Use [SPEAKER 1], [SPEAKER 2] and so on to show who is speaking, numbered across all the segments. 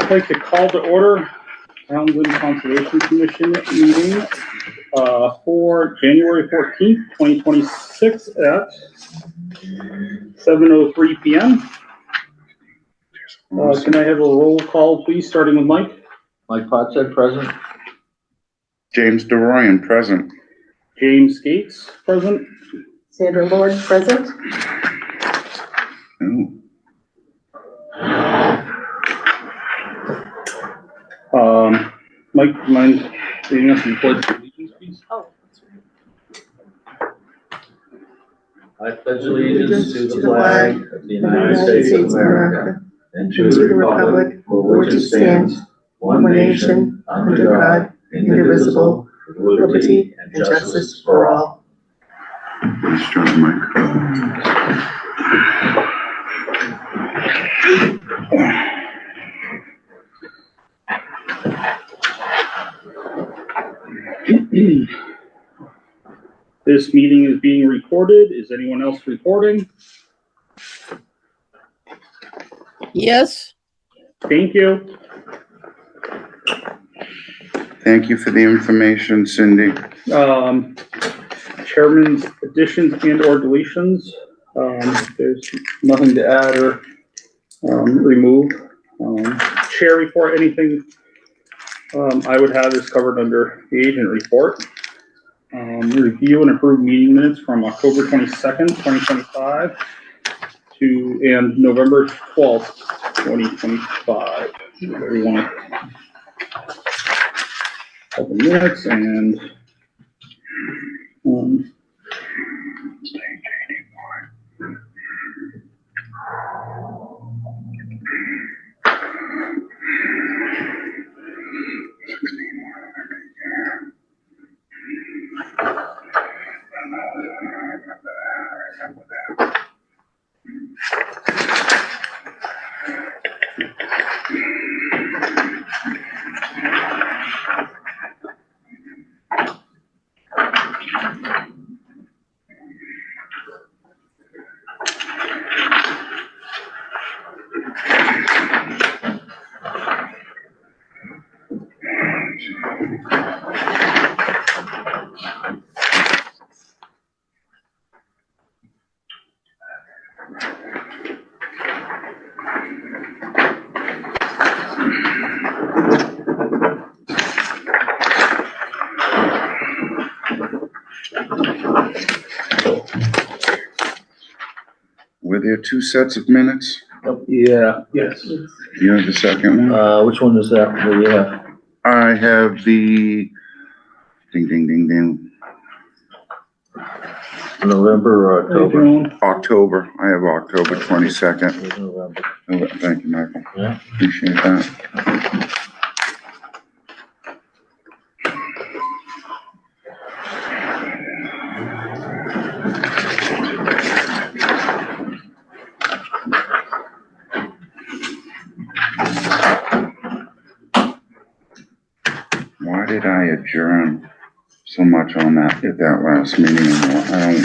[SPEAKER 1] I'd like to call to order Townsend Conservation Commission meeting for January 14th, 2026 at 7:03 p.m. Can I have a roll call, please, starting with Mike?
[SPEAKER 2] Mike Potsett, present.
[SPEAKER 3] James DeRoyan, present.
[SPEAKER 1] James Gates, present.
[SPEAKER 4] Sandra Lord, present.
[SPEAKER 3] Ooh.
[SPEAKER 1] Mike, do you mind reading us the pledge of allegiance, please?
[SPEAKER 4] Oh,
[SPEAKER 2] I pledge allegiance to the flag of the United States of America and to the republic for which it stands, one nation, under God, indivisible, with liberty and justice for all.
[SPEAKER 3] Nice job, Mike.
[SPEAKER 1] This meeting is being recorded. Is anyone else recording?
[SPEAKER 5] Yes,
[SPEAKER 1] Thank you.
[SPEAKER 3] Thank you for the information, Cindy.
[SPEAKER 1] Chairman's additions and or deletions. There's nothing to add or remove. Chair report, anything I would have is covered under the agent report. Review and approve meeting minutes from October 22nd, 2025 and November 12th, 2025. Everyone couple minutes and
[SPEAKER 3] Were there two sets of minutes?
[SPEAKER 1] yeah, yes.
[SPEAKER 3] You have the second one?
[SPEAKER 2] Which one is that? What do you have?
[SPEAKER 3] I have the ding, ding, ding, ding.
[SPEAKER 2] November or October?
[SPEAKER 3] October. I have October 22nd.
[SPEAKER 2] November.
[SPEAKER 3] Oh, thank you, Michael.
[SPEAKER 2] Yeah.
[SPEAKER 3] Appreciate that. Why did I adjourn so much on that at that last meeting? I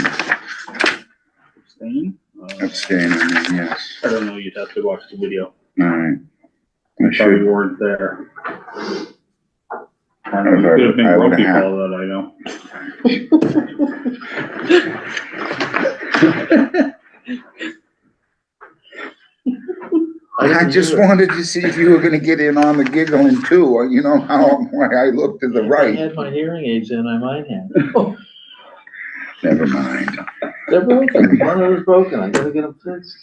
[SPEAKER 1] Abstain?
[SPEAKER 3] don't abstain, I mean, yes.
[SPEAKER 1] I don't know, you'd have to watch the video.
[SPEAKER 3] All right. I
[SPEAKER 1] Sorry
[SPEAKER 3] should.
[SPEAKER 1] you weren't there.
[SPEAKER 3] I
[SPEAKER 1] You could have been
[SPEAKER 3] I
[SPEAKER 1] grumpy
[SPEAKER 3] would've
[SPEAKER 1] for all that I know.
[SPEAKER 3] I just wanted to see if you were gonna get in on the giggling too, you know, why I looked to the
[SPEAKER 2] I
[SPEAKER 3] right.
[SPEAKER 2] had my hearing aids in, I might have.
[SPEAKER 3] Never mind.
[SPEAKER 2] They're broken. One of them's broken. I gotta get them fixed.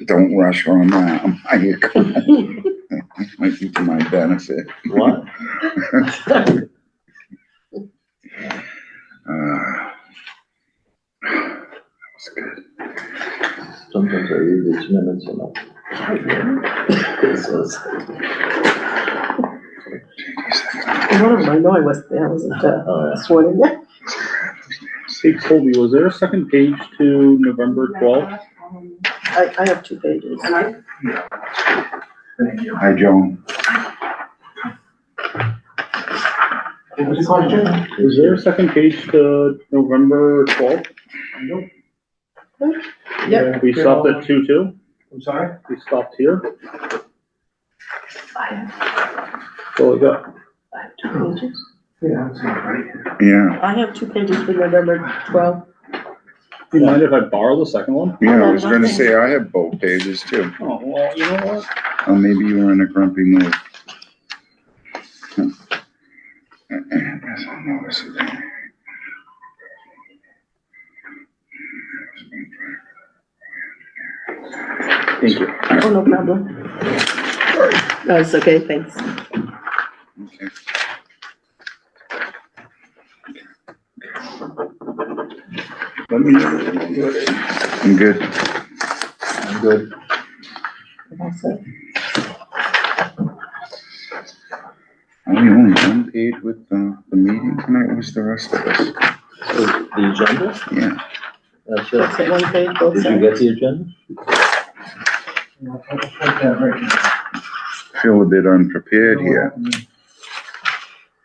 [SPEAKER 3] Don't rush on that. It might be to my benefit.
[SPEAKER 2] What?
[SPEAKER 3] That was good.
[SPEAKER 2] Sometimes I read these minutes and
[SPEAKER 4] one of them, I know I wasn't sworn in yet.
[SPEAKER 1] Hey, Colby, was there a second page to November 12th?
[SPEAKER 4] I have 2 pages.
[SPEAKER 3] Hi, Joan.
[SPEAKER 1] Is there a second page to November 12th?
[SPEAKER 4] Yep.
[SPEAKER 1] We stopped at 2-2?
[SPEAKER 6] I'm sorry?
[SPEAKER 1] We stopped here? That's all I got.
[SPEAKER 4] Two pages.
[SPEAKER 2] Yeah, that's not right.
[SPEAKER 3] Yeah,
[SPEAKER 4] I have 2 pages for November 12th.
[SPEAKER 1] Do you mind if I borrow the second one?
[SPEAKER 3] yeah, I was gonna say, I have both pages too.
[SPEAKER 1] Oh, well, you know what?
[SPEAKER 3] Oh, maybe you were in a grumpy mood. Yes, I noticed it.
[SPEAKER 1] Thank you.
[SPEAKER 4] Oh, no problem. No, it's okay, thanks.
[SPEAKER 3] Okay.
[SPEAKER 1] Let me know when I'm good.
[SPEAKER 3] I'm good.
[SPEAKER 2] I'm good.
[SPEAKER 3] Are we only one page with the meeting tonight? What's the rest of us?
[SPEAKER 2] So the agenda,
[SPEAKER 3] Yeah,
[SPEAKER 2] that's
[SPEAKER 4] That's
[SPEAKER 2] it.
[SPEAKER 4] it, 1 page, both
[SPEAKER 2] Did you
[SPEAKER 4] sides.
[SPEAKER 2] get the agenda?
[SPEAKER 3] feel a bit unprepared here.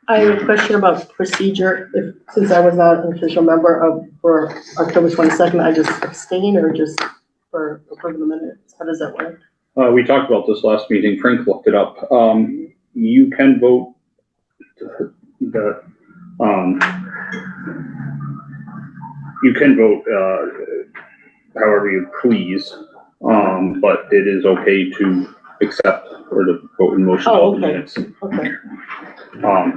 [SPEAKER 4] I have a question about procedure, since I was not an official member for October 22nd, I just abstain or just for approving the minutes? How does that work?
[SPEAKER 1] We talked about this last meeting. Frank looked it up. You can vote that, you can vote, however you please. But it is okay to accept or to vote in motion
[SPEAKER 4] Oh,
[SPEAKER 1] of the
[SPEAKER 4] okay.
[SPEAKER 1] minutes.
[SPEAKER 4] Okay,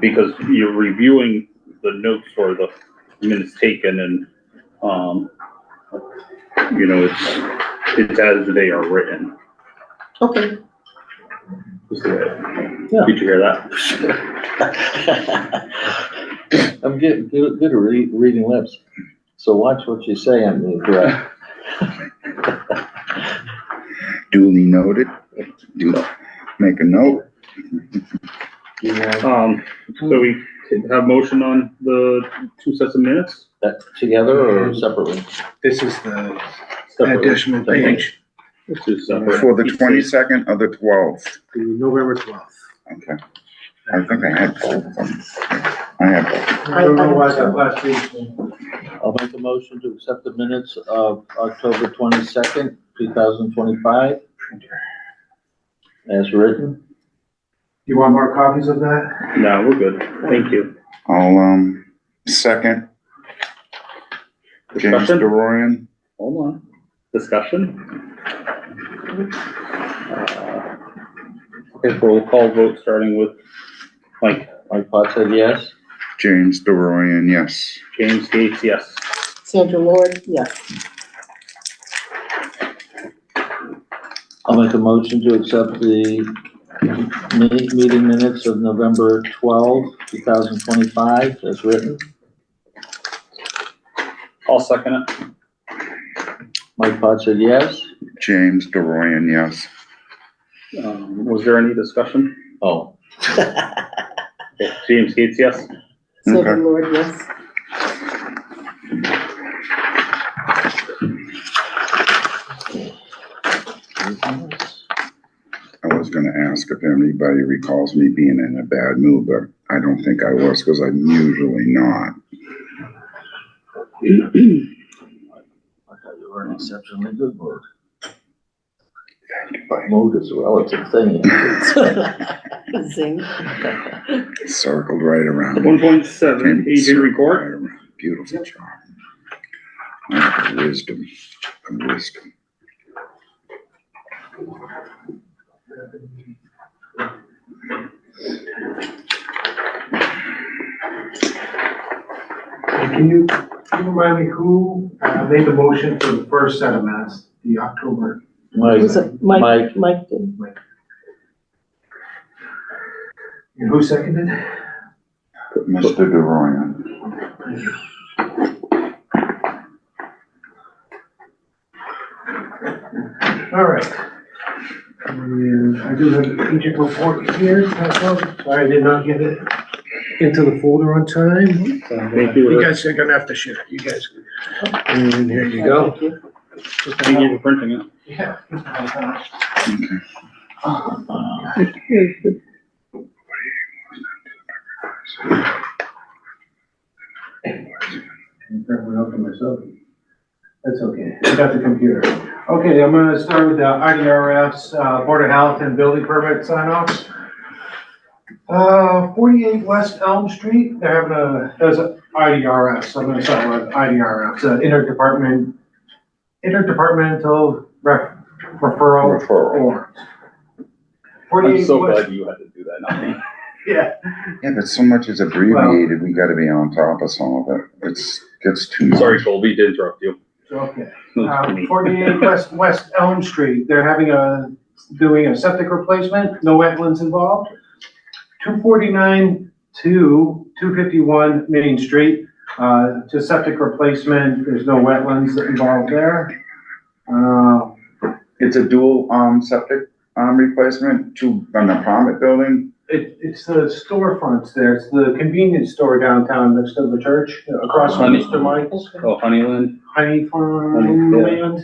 [SPEAKER 1] Because you're reviewing the notes or the minutes taken and, you know, it's as they are written.
[SPEAKER 4] okay.
[SPEAKER 1] Is the way.
[SPEAKER 2] Yeah.
[SPEAKER 1] Did you hear that?
[SPEAKER 2] I'm good at reading lips, so watch what you say on me, right?
[SPEAKER 3] Duly noted. Make a note.
[SPEAKER 1] So we have motion on the 2 sets of minutes?
[SPEAKER 2] That together or separately?
[SPEAKER 6] This is the
[SPEAKER 1] Separately.
[SPEAKER 6] additional page,
[SPEAKER 1] Which is separate.
[SPEAKER 3] For the 22nd or the 12th?
[SPEAKER 6] the November 12th.
[SPEAKER 3] Okay. I think I had both of them. I have both.
[SPEAKER 6] I don't know why that last page.
[SPEAKER 2] I'll make a motion to accept the minutes of October 22nd, 2025, as written.
[SPEAKER 6] You want more copies of that?
[SPEAKER 1] No, we're good. Thank you.
[SPEAKER 3] I'll, second. James
[SPEAKER 1] Discussion?
[SPEAKER 3] DeRoyan.
[SPEAKER 1] Hold on. Discussion? Okay, roll call vote starting with Mike.
[SPEAKER 2] Mike Pot said yes.
[SPEAKER 3] James DeRoyan, yes.
[SPEAKER 1] James Gates, yes.
[SPEAKER 4] Sandra Lord, yes.
[SPEAKER 2] I'll make a motion to accept the meeting minutes of November 12, 2025, as written.
[SPEAKER 1] I'll second it.
[SPEAKER 2] Mike Pot said yes.
[SPEAKER 3] James DeRoyan, yes.
[SPEAKER 1] Was there any discussion?
[SPEAKER 2] Oh.
[SPEAKER 1] Okay, James Gates, yes.
[SPEAKER 4] Sandra
[SPEAKER 3] Okay.
[SPEAKER 4] Lord, yes.
[SPEAKER 3] I was gonna ask if anybody recalls me being in a bad mood, but I don't think I was, because I'm usually not.
[SPEAKER 2] I thought you were in exceptionally good mood. Mood is a relative thing.
[SPEAKER 4] Zing.
[SPEAKER 3] Circled right around.
[SPEAKER 1] 1.7, agent
[SPEAKER 3] Circled
[SPEAKER 1] report.
[SPEAKER 3] right around. Beautiful job. Oh, wisdom, wisdom.
[SPEAKER 6] Can you remind me who made the motion for the first set of minutes, the October?
[SPEAKER 2] Mike,
[SPEAKER 4] Was it
[SPEAKER 2] Mike.
[SPEAKER 4] Mike did.
[SPEAKER 6] And who seconded?
[SPEAKER 3] Mr. DeRoyan.
[SPEAKER 6] All right. And I do have the agent report here. Sorry, I did not get it into the folder on time.
[SPEAKER 1] Thank
[SPEAKER 6] You
[SPEAKER 1] you.
[SPEAKER 6] guys are gonna have to share it, you guys. And here you go.
[SPEAKER 4] Thank you.
[SPEAKER 1] Thank you for printing it.
[SPEAKER 6] Yeah. That's okay, I got the computer. Okay, I'm gonna start with the IDRF's Board of Health and Building Permit sign-offs. 48 West Elm Street, they're having there's a IDRS, I'm gonna start with IDRF, it's an interdepartmental referral.
[SPEAKER 3] Referral.
[SPEAKER 1] I'm
[SPEAKER 6] 48
[SPEAKER 1] so
[SPEAKER 6] West-
[SPEAKER 1] glad you had to do that, not me.
[SPEAKER 6] Yeah,
[SPEAKER 3] Yeah, but so much is abbreviated, we gotta be on top of some of it. Gets too much.
[SPEAKER 1] Sorry, Colby, to interrupt you.
[SPEAKER 6] okay.
[SPEAKER 1] That's me.
[SPEAKER 6] 48 West Elm Street, they're doing a septic replacement, no wetlands involved. 249 to 251 Main Street, to septic replacement, there's no wetlands involved there.
[SPEAKER 3] It's a dual, septic, replacement on the apartment building.
[SPEAKER 6] It's the storefronts there, it's the convenience store downtown next to the church, across from
[SPEAKER 1] Honey.
[SPEAKER 6] Mr. Michael's.
[SPEAKER 1] Oh, Honeyland?
[SPEAKER 6] Honey Farmland.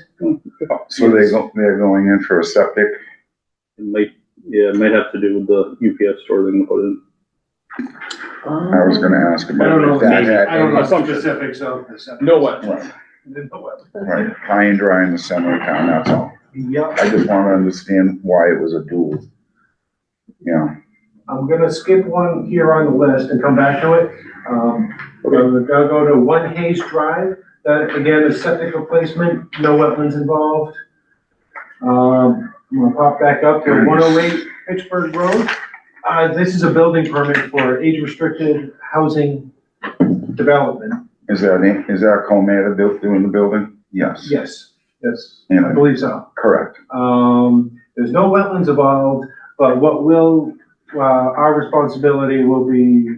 [SPEAKER 3] So they're going in for a septic.
[SPEAKER 1] It might have to do with the UPS store they're gonna put in.
[SPEAKER 3] I was gonna ask
[SPEAKER 6] I
[SPEAKER 3] about
[SPEAKER 6] don't know,
[SPEAKER 3] if that
[SPEAKER 6] maybe,
[SPEAKER 3] had
[SPEAKER 6] I don't know
[SPEAKER 3] any-
[SPEAKER 1] Assumption.
[SPEAKER 6] specifics of the septic.
[SPEAKER 1] No what?
[SPEAKER 3] Right,
[SPEAKER 6] No wetlands.
[SPEAKER 3] right, high and dry in the center of town, that's all.
[SPEAKER 6] Yep.
[SPEAKER 3] I just wanna understand why it was a dual. Yeah,
[SPEAKER 6] I'm gonna skip one here on the list and come back to it. We're gonna go to One Hayes Drive, that again is septic replacement, no wetlands involved. I'm gonna pop back up to 108 Pittsburgh Road. This is a building permit for age-restricted housing development.
[SPEAKER 3] is that Cometa doing the building? Yes.
[SPEAKER 6] Yes, yes,
[SPEAKER 3] Yeah.
[SPEAKER 6] I believe so.
[SPEAKER 3] Correct.
[SPEAKER 6] There's no wetlands involved, but our responsibility will be,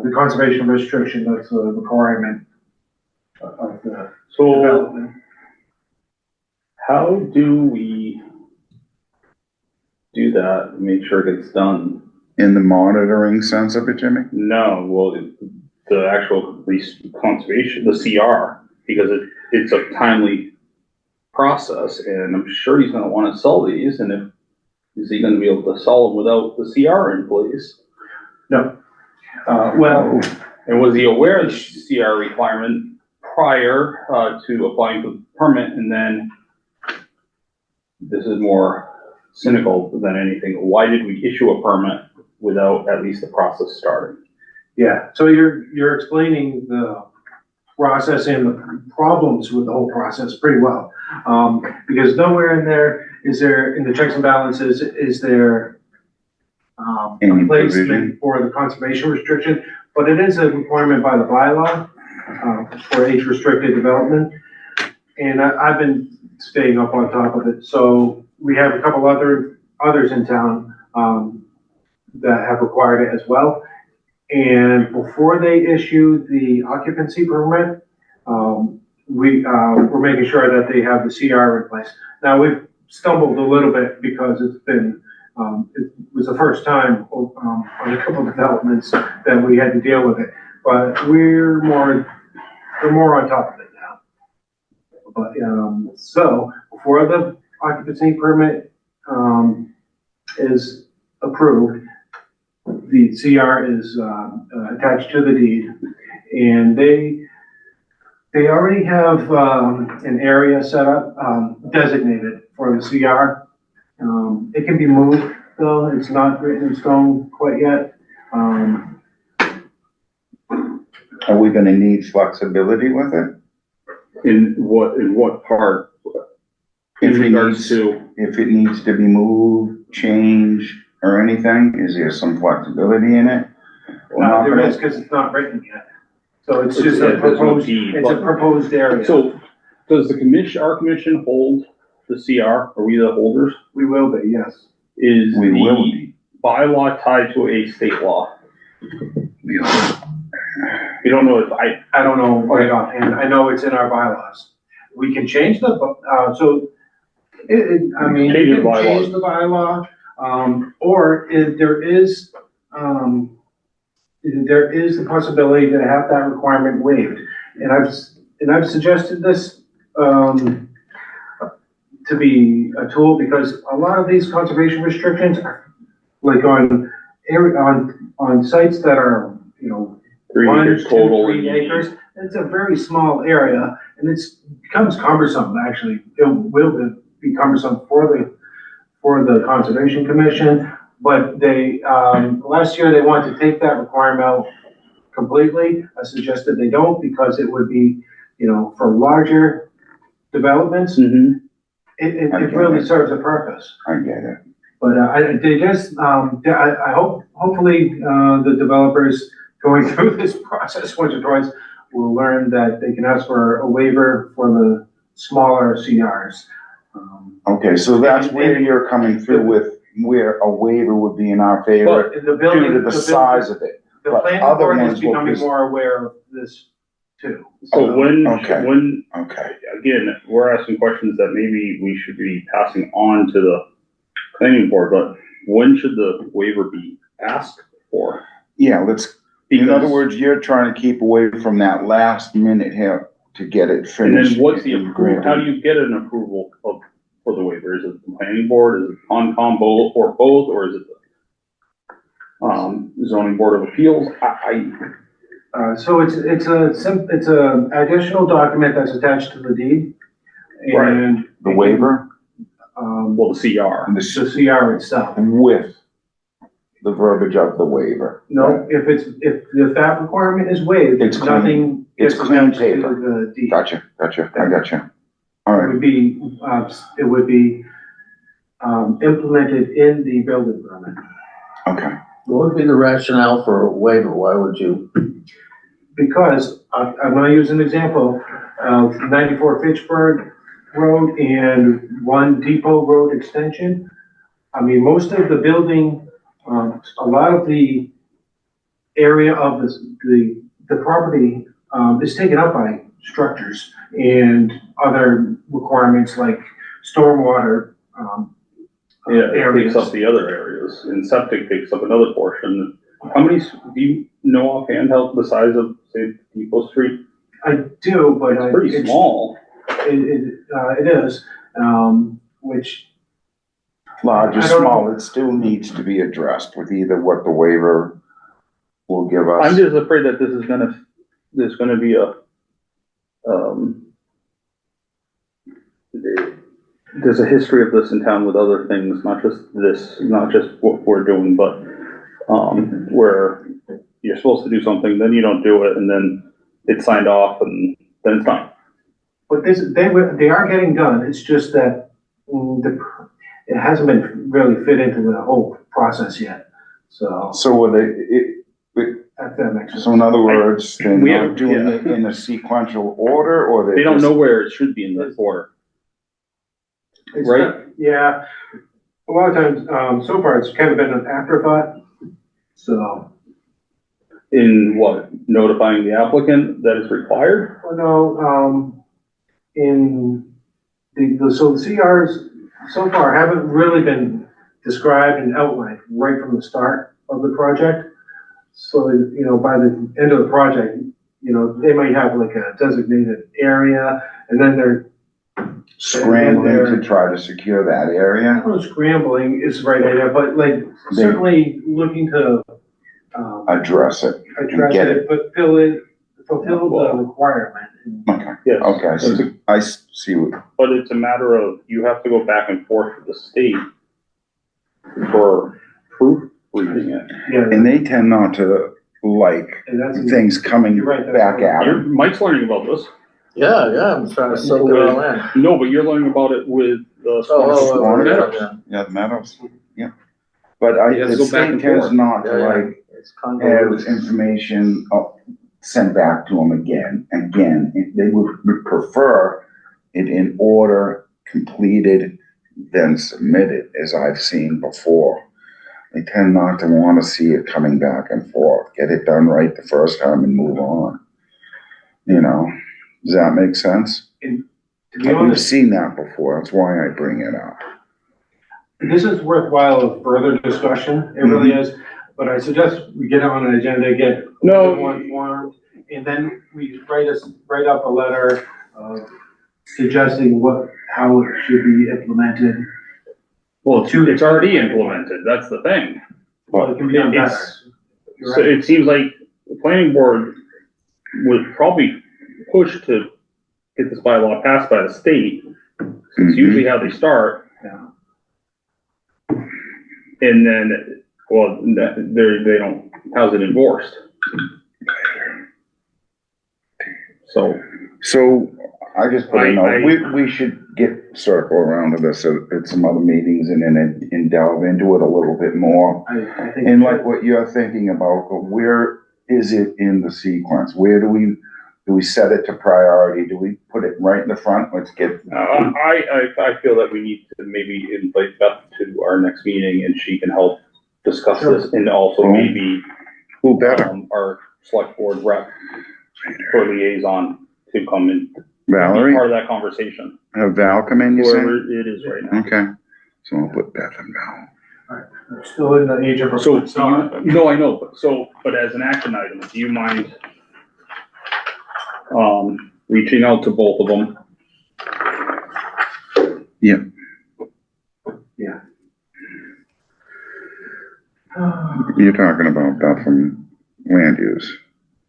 [SPEAKER 6] the conservation restriction, that's a requirement of the
[SPEAKER 1] So
[SPEAKER 6] development.
[SPEAKER 1] how do we do that, and make sure it gets done?
[SPEAKER 3] In the monitoring sense of it, Jimmy?
[SPEAKER 1] No, well, the actual conservation, the CR, because it's a timely process, and I'm sure he's gonna wanna sell these, and is he gonna be able to sell them without the CR in place?
[SPEAKER 6] No. Well,
[SPEAKER 1] And was he aware of the CR requirement prior, to applying for the permit, and then this is more cynical than anything, why did we issue a permit without at least the process starting?
[SPEAKER 6] yeah, so you're explaining the process and the problems with the whole process pretty well. Because nowhere in there is there, in the checks and balances, is there
[SPEAKER 3] Any
[SPEAKER 6] a placement
[SPEAKER 3] provision?
[SPEAKER 6] for the conservation restriction, but it is a requirement by the bylaw for age-restricted development. And I've been staying up on top of it, so we have a couple others in town that have required it as well. And before they issue the occupancy permit, we're making sure that they have the CR in place. Now, we've stumbled a little bit because it was the first time on a couple of developments that we had to deal with it. But we're more on top of it now. But, so before the occupancy permit, is approved, the CR is, attached to the deed, and they already have, an area set up, designated for the CR. It can be moved, though, it's not written in stone quite yet.
[SPEAKER 3] Are we gonna need flexibility with it?
[SPEAKER 1] In what part? In
[SPEAKER 3] If it
[SPEAKER 1] regards
[SPEAKER 3] needs,
[SPEAKER 1] to,
[SPEAKER 3] if it needs to be moved, changed, or anything, is there some flexibility in it? Or not
[SPEAKER 6] There
[SPEAKER 3] gonna-
[SPEAKER 6] is, because it's not written yet. So it's
[SPEAKER 1] It's-
[SPEAKER 6] just a
[SPEAKER 1] there's no
[SPEAKER 6] proposed,
[SPEAKER 1] deed,
[SPEAKER 6] it's a
[SPEAKER 1] but-
[SPEAKER 6] proposed area.
[SPEAKER 1] so, does our commission hold the CR? Are we the holders?
[SPEAKER 6] We will be, yes.
[SPEAKER 1] Is
[SPEAKER 3] We will
[SPEAKER 1] the
[SPEAKER 3] be.
[SPEAKER 1] bylaw tied to a state law?
[SPEAKER 3] We will.
[SPEAKER 1] You don't know if
[SPEAKER 6] I don't know right offhand. I know it's in our bylaws. We can change the, I mean,
[SPEAKER 1] Change
[SPEAKER 6] you
[SPEAKER 1] the
[SPEAKER 6] can
[SPEAKER 1] bylaws.
[SPEAKER 6] change the bylaw, or if there is the possibility to have that requirement waived. And I've suggested this, to be a tool, because a lot of these conservation restrictions are like on sites that are,
[SPEAKER 1] 3
[SPEAKER 6] 1,
[SPEAKER 1] acres
[SPEAKER 6] 2,
[SPEAKER 1] total.
[SPEAKER 6] 3 acres. It's a very small area, and becomes cumbersome, actually. It will be cumbersome for the Conservation Commission, But they, last year they wanted to take that requirement out completely. I suggested they don't because it would be, for larger developments,
[SPEAKER 1] Mm-hmm.
[SPEAKER 6] it really serves a purpose.
[SPEAKER 3] I get it.
[SPEAKER 6] But I hope, hopefully, the developers going through this process once or twice will learn that they can ask for a waiver for the smaller CRs.
[SPEAKER 3] Okay, so that's where you're coming through with where a waiver would be in our favor
[SPEAKER 6] But the building.
[SPEAKER 3] due to the size of it.
[SPEAKER 6] The
[SPEAKER 3] but
[SPEAKER 6] planning
[SPEAKER 3] other
[SPEAKER 6] board is
[SPEAKER 3] ones will
[SPEAKER 6] becoming
[SPEAKER 3] just-
[SPEAKER 6] more aware of this too.
[SPEAKER 1] So when,
[SPEAKER 3] Okay. Okay,
[SPEAKER 1] again, we're asking questions that maybe we should be passing on to the planning board, but when should the waiver be asked for?
[SPEAKER 3] yeah, in other
[SPEAKER 1] Because-
[SPEAKER 3] words, you're trying to keep away from that last minute here to get it
[SPEAKER 1] And
[SPEAKER 3] finished.
[SPEAKER 1] then what's the
[SPEAKER 3] and
[SPEAKER 1] approval, how do
[SPEAKER 3] granted.
[SPEAKER 1] you get an approval for the waiver? Is it the planning board, is it Concom, both, or is it the zoning board of appeals?
[SPEAKER 6] So it's a additional document that's attached to the deed.
[SPEAKER 1] Right.
[SPEAKER 6] And.
[SPEAKER 3] The waiver
[SPEAKER 1] Well, the CR.
[SPEAKER 3] and
[SPEAKER 6] The CR itself.
[SPEAKER 3] with the verbiage of the waiver.
[SPEAKER 6] No, if that requirement is waived,
[SPEAKER 3] It's clean.
[SPEAKER 6] nothing
[SPEAKER 3] It's
[SPEAKER 6] gets
[SPEAKER 3] clean
[SPEAKER 6] attached to
[SPEAKER 3] paper.
[SPEAKER 6] the deed.
[SPEAKER 3] Gotcha, I gotcha. All
[SPEAKER 6] It
[SPEAKER 3] right,
[SPEAKER 6] would be implemented in the building permit.
[SPEAKER 3] okay.
[SPEAKER 2] What would be the rationale for a waiver? Why would you?
[SPEAKER 6] Because I'm gonna use an example of 94 Fitchburg Road and 1 Depot Road extension. I mean, most of the building, a lot of the area of the property, is taken up by structures and other requirements like stormwater,
[SPEAKER 1] Yeah, it
[SPEAKER 6] areas.
[SPEAKER 1] takes up the other areas, and septic takes up another portion. How many, do you know offhand how the size of, say, Depot Street?
[SPEAKER 6] I do, but
[SPEAKER 1] It's pretty small.
[SPEAKER 6] It is, which,
[SPEAKER 3] Large or
[SPEAKER 6] I don't know.
[SPEAKER 3] small, it still needs to be addressed with either what the waiver will give us.
[SPEAKER 1] I'm just afraid that there's gonna be there's a history of this in town with other things, not just what we're doing, but, where you're supposed to do something, then you don't do it, and then it's signed off, and then it's done.
[SPEAKER 6] but they are getting done, it's just that it hasn't been really fit into the whole process yet, so,
[SPEAKER 3] So will
[SPEAKER 6] if that makes sense.
[SPEAKER 3] so in other words, they're
[SPEAKER 1] We
[SPEAKER 3] not
[SPEAKER 1] have-
[SPEAKER 3] doing
[SPEAKER 1] yeah.
[SPEAKER 3] it in a sequential order, or
[SPEAKER 1] They don't
[SPEAKER 3] just-
[SPEAKER 1] know where it should be in the order.
[SPEAKER 6] It's
[SPEAKER 1] right?
[SPEAKER 6] not- Yeah, a lot of times, so far, it's kind of been an afterthought, so,
[SPEAKER 1] In what, notifying the applicant that it's required?
[SPEAKER 6] well, no, in so the CRs so far haven't really been described and outlined right from the start of the project. So, by the end of the project, they might have like a designated area, and then they're
[SPEAKER 3] scrambling to try to secure that
[SPEAKER 6] I
[SPEAKER 3] area?
[SPEAKER 6] don't know, scrambling is the right idea, but like certainly looking to,
[SPEAKER 3] Address it.
[SPEAKER 6] address
[SPEAKER 3] get
[SPEAKER 6] it, but fulfill the requirement.
[SPEAKER 3] Okay,
[SPEAKER 1] Yes.
[SPEAKER 3] okay, so I see what,
[SPEAKER 1] But it's a matter of, you have to go back and forth with the state for proofreading it.
[SPEAKER 6] Yeah,
[SPEAKER 3] and they tend not to like
[SPEAKER 6] and that's.
[SPEAKER 3] things coming
[SPEAKER 6] You're right, that's
[SPEAKER 3] back
[SPEAKER 6] right.
[SPEAKER 3] at them.
[SPEAKER 1] Mike's learning about this.
[SPEAKER 2] Yeah, I'm trying to soak it all in.
[SPEAKER 1] No, but you're learning about it with the.
[SPEAKER 2] Oh,
[SPEAKER 1] Meadows.
[SPEAKER 2] yeah.
[SPEAKER 3] Yeah, the Meadows, yeah. But
[SPEAKER 1] You have
[SPEAKER 3] the
[SPEAKER 1] to go back
[SPEAKER 3] state
[SPEAKER 1] and
[SPEAKER 3] tends
[SPEAKER 1] forth.
[SPEAKER 3] not to
[SPEAKER 2] Yeah, yeah.
[SPEAKER 3] like
[SPEAKER 2] It's
[SPEAKER 3] have
[SPEAKER 2] convoluted.
[SPEAKER 3] information sent back to them again and again. They would prefer it in order, completed, then submitted, as I've seen before. They tend not to want to see it coming back and forth. Get it done right the first time and move on. Does that make sense?
[SPEAKER 6] To be
[SPEAKER 3] We've
[SPEAKER 6] honest,
[SPEAKER 3] seen that before. That's why I bring it up.
[SPEAKER 6] this is worthwhile of further discussion, it really is, but I suggest we get on an agenda, get
[SPEAKER 1] No.
[SPEAKER 6] everyone informed, and then we write up a letter, suggesting how it should be implemented.
[SPEAKER 1] Well, it's already implemented, that's the thing.
[SPEAKER 6] Well, it can be done better. You're
[SPEAKER 1] So
[SPEAKER 6] right.
[SPEAKER 1] it seems like the planning board would probably push to get this bylaw passed by the state. It's
[SPEAKER 3] Mhm.
[SPEAKER 1] usually how they start.
[SPEAKER 6] Yeah.
[SPEAKER 1] And then, well, they don't, how's it enforced? So,
[SPEAKER 3] So I just put a
[SPEAKER 1] I-
[SPEAKER 3] note, we should circle around to this at some other meetings and delve into it a little bit more.
[SPEAKER 6] I think.
[SPEAKER 3] And like what you're thinking about, where is it in the sequence? Where do we set it to priority? Do we put it right in the front? Let's get,
[SPEAKER 1] I feel that we need to maybe invite Beth to our next meeting and she can help discuss this and also maybe,
[SPEAKER 3] who better?
[SPEAKER 1] Our select board rep or liaison to come and be
[SPEAKER 3] Valerie?
[SPEAKER 1] part of that conversation.
[SPEAKER 3] Have Val come in, you
[SPEAKER 1] Whoever
[SPEAKER 3] say?
[SPEAKER 1] it is right now.
[SPEAKER 3] Okay, so I'll put Beth and Val.
[SPEAKER 6] Still in the age of.
[SPEAKER 1] So, no, I know, but as an action item, do you mind reaching out to both of them?
[SPEAKER 3] You're talking about Beth from land use.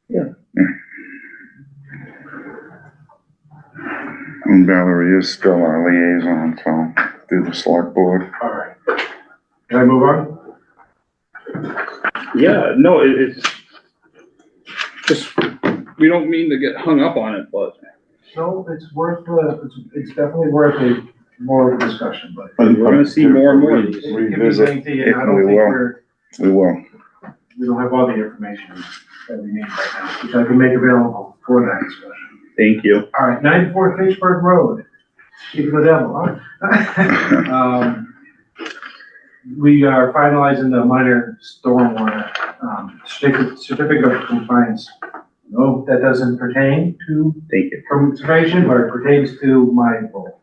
[SPEAKER 1] Yeah.
[SPEAKER 3] And Valerie is still our liaison, so through the select board.
[SPEAKER 6] All right. Can I move on?
[SPEAKER 1] Yeah, no, it's just, we don't mean to get hung up on it, but
[SPEAKER 6] No, it's worth, it's definitely worth more of a discussion, but.
[SPEAKER 1] we're gonna see more and more of these.
[SPEAKER 3] Revisit
[SPEAKER 6] and I
[SPEAKER 3] it,
[SPEAKER 6] don't
[SPEAKER 3] we
[SPEAKER 6] think
[SPEAKER 3] will. We will.
[SPEAKER 6] we don't have all the information that we need right now, which I can make available for that discussion.
[SPEAKER 1] Thank you.
[SPEAKER 6] All right, 94 Fitchburg Road, keeping the devil, huh? We are finalizing the minor stormwater, certificate of compliance. No, that doesn't pertain to
[SPEAKER 1] Thank you.
[SPEAKER 6] conservation, but it pertains to my role.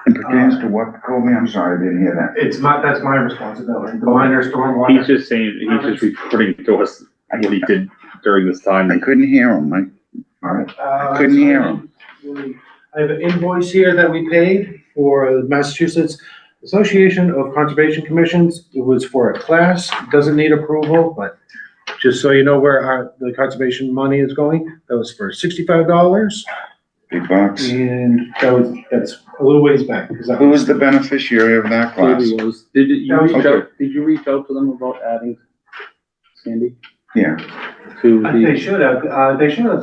[SPEAKER 3] It pertains to what, Colby? I'm sorry, I didn't hear that.
[SPEAKER 6] That's my responsibility, the minor stormwater.
[SPEAKER 1] He's just saying, he's just reporting to us what he did during this time.
[SPEAKER 3] I couldn't hear him, Mike.
[SPEAKER 6] I
[SPEAKER 3] Couldn't hear him.
[SPEAKER 6] I have an invoice here that we paid for the Massachusetts Association of Conservation Commissions. It was for a class, doesn't need approval, but just so you know where the conservation money is going, that was for $65.
[SPEAKER 3] Big bucks.
[SPEAKER 6] And that's a little ways back.
[SPEAKER 3] Who was the beneficiary of that class?
[SPEAKER 1] Sandy was, did you reach
[SPEAKER 3] Okay.
[SPEAKER 1] out, did you reach out to them about adding Sandy
[SPEAKER 3] Yeah,
[SPEAKER 1] to
[SPEAKER 6] They should have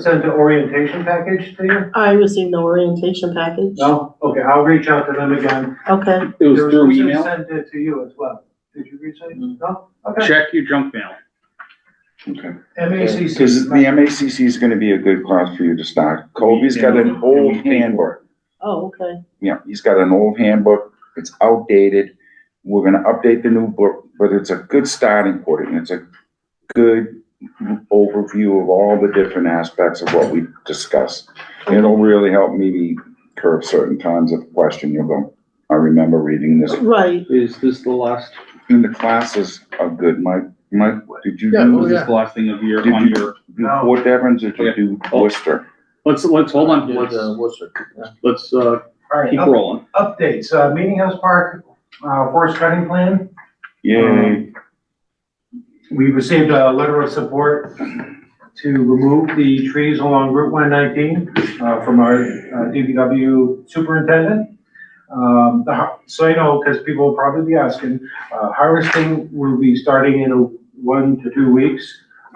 [SPEAKER 6] sent an orientation package to you.
[SPEAKER 4] I received the orientation package.
[SPEAKER 6] No? Okay, I'll reach out to them again.
[SPEAKER 4] Okay,
[SPEAKER 1] it was
[SPEAKER 6] They were
[SPEAKER 1] through
[SPEAKER 6] supposed to
[SPEAKER 1] email?
[SPEAKER 6] Send it to you as well. Did you reach it? No? Okay.
[SPEAKER 1] Check your junk mail.
[SPEAKER 3] okay.
[SPEAKER 6] MACC.
[SPEAKER 3] Because the MACC is gonna be a good class for you to start. Colby's got an old handbook.
[SPEAKER 4] oh, okay.
[SPEAKER 3] Yeah, he's got an old handbook. It's outdated. We're gonna update the new book, but it's a good starting point and it's a good overview of all the different aspects of what we discussed. It'll really help me curve certain times of question. You'll go, I remember reading this.
[SPEAKER 4] Right,
[SPEAKER 1] Is this the last,
[SPEAKER 3] And the classes are good. Mike, did you
[SPEAKER 4] Yeah,
[SPEAKER 3] do,
[SPEAKER 1] was this the last thing of your,
[SPEAKER 3] Did
[SPEAKER 1] on
[SPEAKER 3] you-
[SPEAKER 1] your,
[SPEAKER 3] do Fort Devens or did you do
[SPEAKER 1] Oh.
[SPEAKER 3] Worcester?
[SPEAKER 1] let's, hold on, let's,
[SPEAKER 6] All right,
[SPEAKER 1] keep rolling.
[SPEAKER 6] updates, Meeting House Park, forest cutting plan.
[SPEAKER 3] Yay.
[SPEAKER 6] We received a letter of support to remove the trees along Route 119, from our DPW superintendent. So you know, because people will probably be asking, harvesting will be starting in 1 to 2 weeks.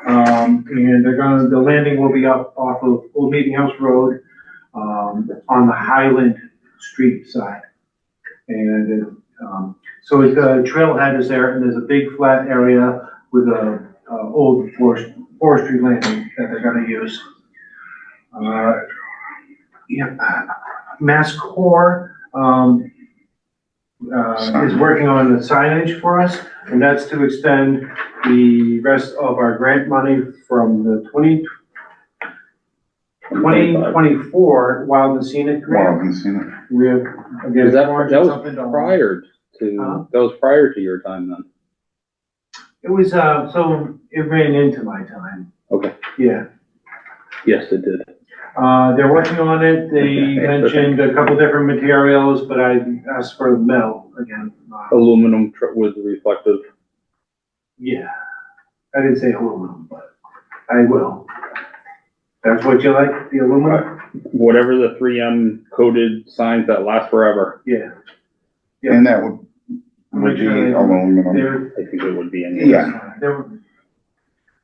[SPEAKER 6] And the landing will be up off of Old Meeting House Road, on the Highland Street side. And, so the trailhead is there and there's a big flat area with a, old forestry landing that they're gonna use. Mass Core, is working on the signage for us, and that's to extend the rest of our grant money from the 2024 Wild and Scenic
[SPEAKER 3] Wow, I
[SPEAKER 6] Grant.
[SPEAKER 3] haven't seen it.
[SPEAKER 6] We have, again,
[SPEAKER 1] Is that
[SPEAKER 6] $400-something.
[SPEAKER 1] was prior
[SPEAKER 6] Huh?
[SPEAKER 1] to, that was prior to your time then?
[SPEAKER 6] It was, so it ran into my time.
[SPEAKER 1] Okay.
[SPEAKER 6] Yeah.
[SPEAKER 1] Yes, it did.
[SPEAKER 6] They're working on it. They mentioned a couple different materials, but I asked for metal again.
[SPEAKER 1] Aluminum with reflective.
[SPEAKER 6] Yeah. I didn't say aluminum, but I will. That's what you like, the aluminum?
[SPEAKER 1] Whatever the 3M coated signs that last forever.
[SPEAKER 6] Yeah.
[SPEAKER 3] And that would would be aluminum.
[SPEAKER 6] They're,
[SPEAKER 1] I think it would be in.
[SPEAKER 3] Yeah.
[SPEAKER 6] they're,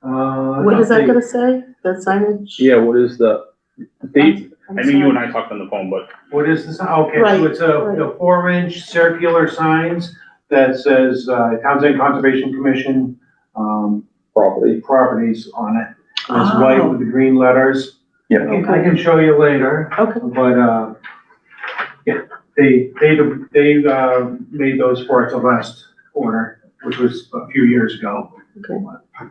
[SPEAKER 4] What is that gonna say? The signage?
[SPEAKER 1] Yeah, what is the, they,
[SPEAKER 4] I'm
[SPEAKER 1] I know you and
[SPEAKER 4] sorry.
[SPEAKER 1] I talked on the phone, but
[SPEAKER 6] What is this? Okay,
[SPEAKER 4] Right,
[SPEAKER 6] so it's
[SPEAKER 4] right.
[SPEAKER 6] a 4-inch circular signs that says, Townsend Conservation Commission,
[SPEAKER 1] property.
[SPEAKER 6] properties on it. And it's white
[SPEAKER 4] Oh.
[SPEAKER 6] with the green letters.
[SPEAKER 3] Yeah.
[SPEAKER 6] I can show you later,
[SPEAKER 4] Okay,
[SPEAKER 6] but, yeah, they made those for us the last order, which was a few years ago.
[SPEAKER 4] okay.